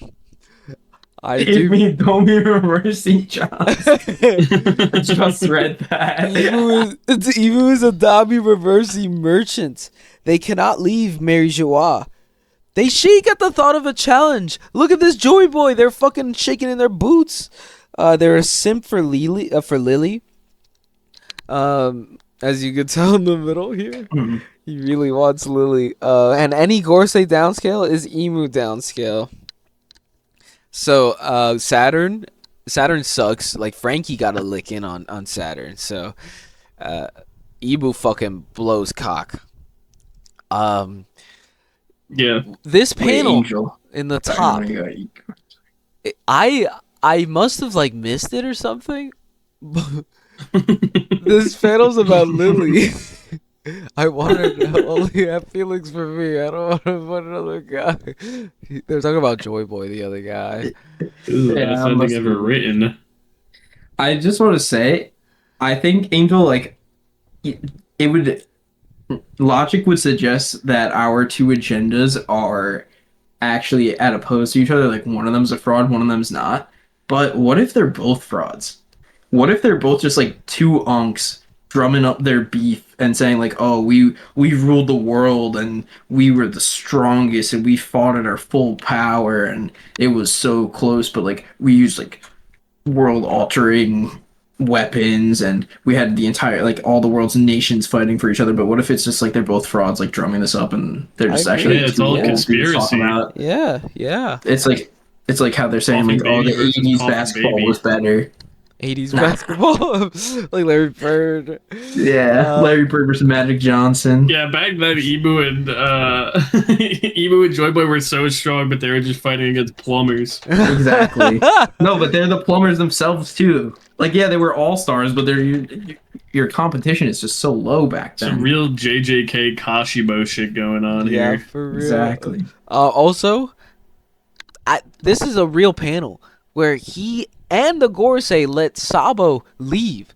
I do. Don't be reversing John. I just read that. Emu is a Dami Reversi merchant. They cannot leave Mary Joie. They shake at the thought of a challenge. Look at this Joy Boy. They're fucking shaking in their boots. They're a simp for Lily. As you can tell in the middle here, Mhm. he really wants Lily. And any Gorsei downscale is Emu downscale. So, Saturn sucks. Like Frankie got a lick in on Saturn. So, Emu fucking blows cock. Yeah. This Wait, panel Angel. in the Sorry, top, no, you go. I must have like missed it or something. This panel's about Lily. I want her to only have feelings for me. I don't want to put another guy. They're talking about Joy Boy, the other guy. Ooh, Yeah, best I ending must ever be- written. I just want to say, I think Angel, like, it would, logic would suggest that our two agendas are actually at opposed to each other. Like, one of them's a fraud, one of them's not. But what if they're both frauds? What if they're both just like two unks drumming up their beef and saying like, "Oh, we ruled the world and we were the strongest and we fought at our full power and it was so close, but like we used like world altering weapons and we had the entire like all the world's nations fighting for each other." But what if it's just like they're both frauds like drumming this up and they're I just agree. actually Yeah, it's two all old dudes conspiracy. talking about Yeah. it's like how they're saying Coughing like, oh, baby the versus 80s coughing basketball baby. was better. 80s Nah. basketball, like Larry Bird. Yeah, Uh, Larry Bird versus Magic Johnson. Yeah, back then Emu and Emu and Joy Boy were so strong, but they were just fighting against plumbers. Exactly. No, but they're the plumbers themselves too. Like, yeah, they were all stars, but your competition is just so low back then. Some real JJK Kashimo shit going on Yeah, here. for real. Exactly. Also, this is a real panel where he and the Gorsei let Sabo leave.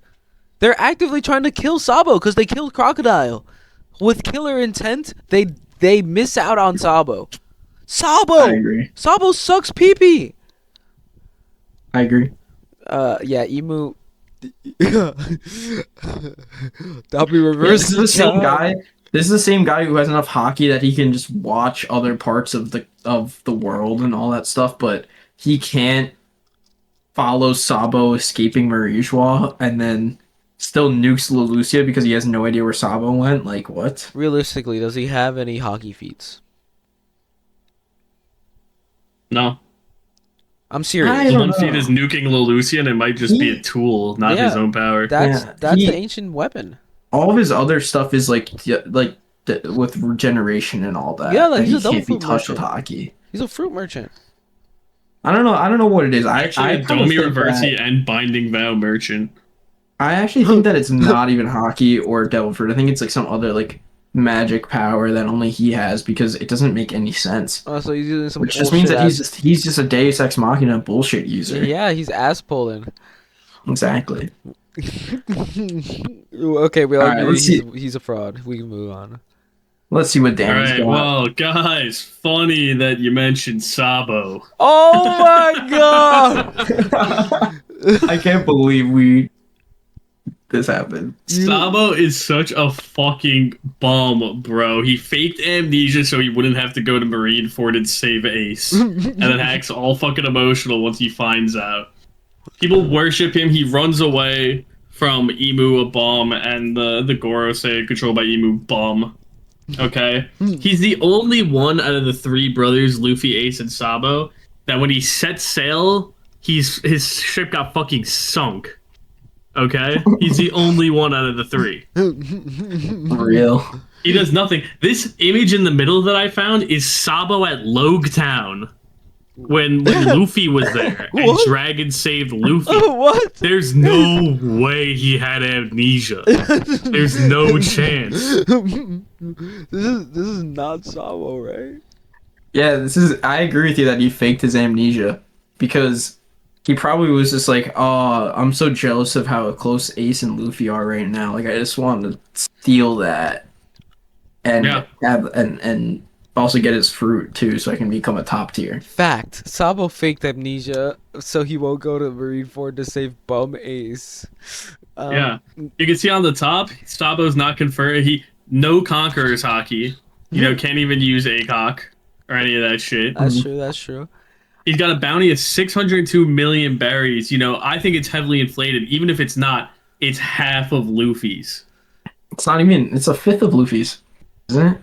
They're actively trying to kill Sabo because they killed Crocodile. With killer intent, they miss out on Sabo. I Sabo! agree. Sabo sucks pee-pee! I agree. Yeah, Emu... That'll be Yeah, reversed. this is the same guy. This is the same guy who has enough hockey that he can just watch other parts of the world and all that stuff, but he can't follow Sabo escaping Marijois and then still nukes Leloucia because he has no idea where Sabo went. Like, what? Realistically, does he have any hockey feats? No. I'm serious. I don't One know. feat is nuking Leloucia, and it might just be a He- tool, not his Yeah. own power. That's Yeah, the he- ancient weapon. All of his other stuff is with regeneration and all that. Yeah, like, and he's he a double can't be fruit touched with merchant. hockey. He's a fruit merchant. I don't know. I don't know what it is. Actually, I a kinda Domi think Reversi that- and Binding Vow Merchant. I actually think that it's not even hockey or devil fruit. I think it's like some other like magic power that only he has because it doesn't make any sense. Oh, so he's using some Which just means that bullshit he's just a Deus Ex Machina bullshit user. Yeah, he's ass pulling. Exactly. Okay, we all Alright, agree let's he's a fraud. We can move on. Let's see what Danny's Alright, got. well, guys, funny that you mentioned Sabo. Oh my god! I can't believe this happened. Sabo is such a fucking bum, bro. He faked amnesia so he wouldn't have to go to Marineford and save Ace. And then acts all fucking emotional once he finds out. People worship him. He runs away from Emu, a bum, and the Gorosei, controlled by Emu, bum. Okay? He's the only one out of the three brothers, Luffy, Ace, and Sabo, that when he set sail, his ship got fucking sunk. Okay? He's the only one out of the three. Real. He does nothing. This image in the middle that I found is Sabo at Logtown when Luffy was there and What? Dragon saved Luffy. What? There's no way he had amnesia. There's no chance. This is not Sabo, right? Yeah, I agree with you that he faked his amnesia because he probably was just like, oh, I'm so jealous of how close Ace and Luffy are right now. Like, I just want to steal that and Yeah. have and also get his fruit too, so I can become a top tier. Fact: Sabo faked amnesia so he won't go to Marineford to save bum Ace. Yeah. You can see on the top, Sabo's not confirmed. No Conqueror's hockey. Can't even use ACOG or any of that shit. That's true. That's true. He's got a bounty of 602 million berries. I think it's heavily inflated. Even if it's not, it's half of Luffy's. It's not even. It's a fifth of Luffy's, isn't it?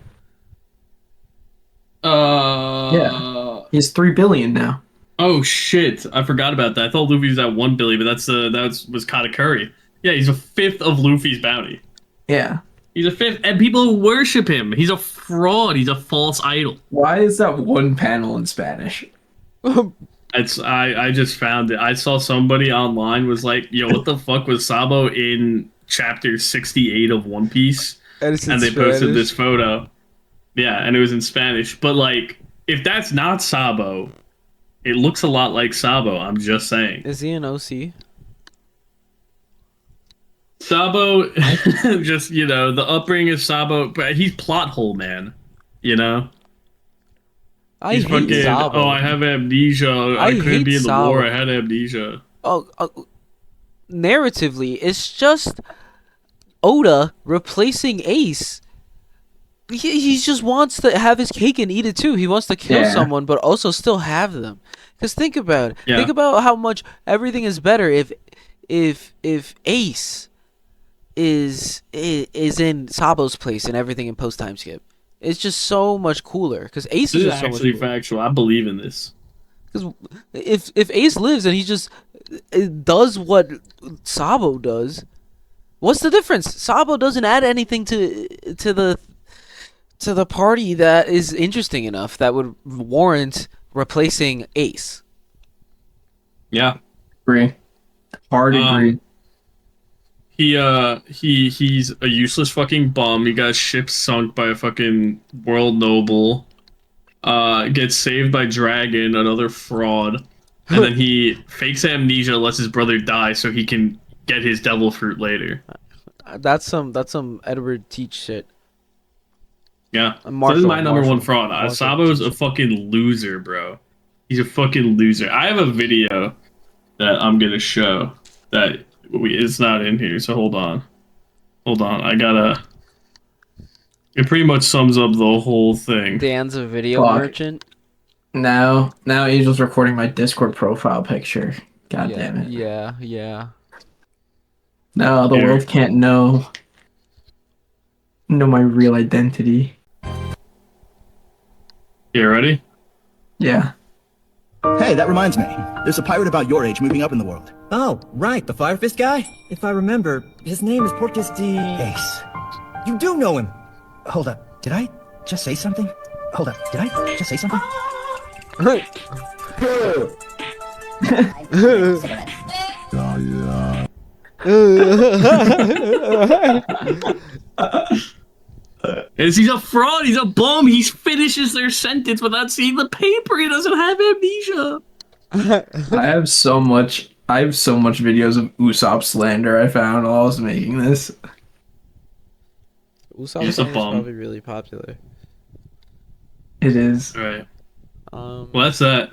Yeah. He's 3 billion now. Oh shit! I forgot about that. I thought Luffy was at 1 billion, but was Katakuri. Yeah, he's a fifth of Luffy's bounty. Yeah. He's a fifth, and people worship him. He's a fraud. He's a false idol. Why is that one panel in Spanish? I just found it. I saw somebody online was like, "Yo, what the fuck was Sabo in chapter 68 of One Piece?" And it's in And they posted Spanish. this photo. Yeah, and it was in Spanish. But like, if that's not Sabo, it looks a lot like Sabo. I'm just saying. Is he an OC? Sabo, just the upbringing of Sabo, but he's plot hole man. You know, I he's hate fucking. Sabo. Oh, I have amnesia. I I couldn't hate be in the Sabo. war. I had amnesia. Narratively, it's just Oda replacing Ace. He just wants to have his cake and eat it too. He wants to kill Yeah. someone, but also still have them. Because think about it. Yeah. Think about how much everything is better if Ace is in Sabo's place and everything in post time skip. It's just so much cooler because Ace This is is just so much actually cooler. factual. I believe in this. Because if Ace lives and he just does what Sabo does, what's the difference? Sabo doesn't add anything to the party that is interesting enough that would warrant replacing Ace. Yeah. Agree. Hard agree. He's a useless fucking bum. He got his ship sunk by a fucking world noble. Gets saved by Dragon, another fraud. And then he fakes amnesia, lets his brother die so he can get his devil fruit later. That's some Edward Teach shit. Yeah. Marshall, so this is my number Marshall, one fraud. Marshall Sabo's a Teach. fucking loser, bro. He's a fucking loser. I have a video that I'm gonna show that it's not in here, so hold on. I gotta. It pretty much sums up the whole thing. Dan's a video Fuck. merchant. Now Angel's recording my Discord profile picture. God yeah, damn it. Yeah. No, the Here. world can't know my real identity. You ready? Yeah. Hey, that reminds me. There's a pirate about your age moving up in the world. Oh, right, the Fire Fist guy? If I remember, his name is Portus D... Ace. You do know him! Hold up. Did I just say something? Hold up. Did I just say something? He's a fraud. He's a bum. He finishes their sentence without seeing the paper. He doesn't have amnesia. I have so much videos of Usopp slander I found while I was making this. Usopp He's a Song is bum. probably really popular. It is. All right. Um, Well, that's that.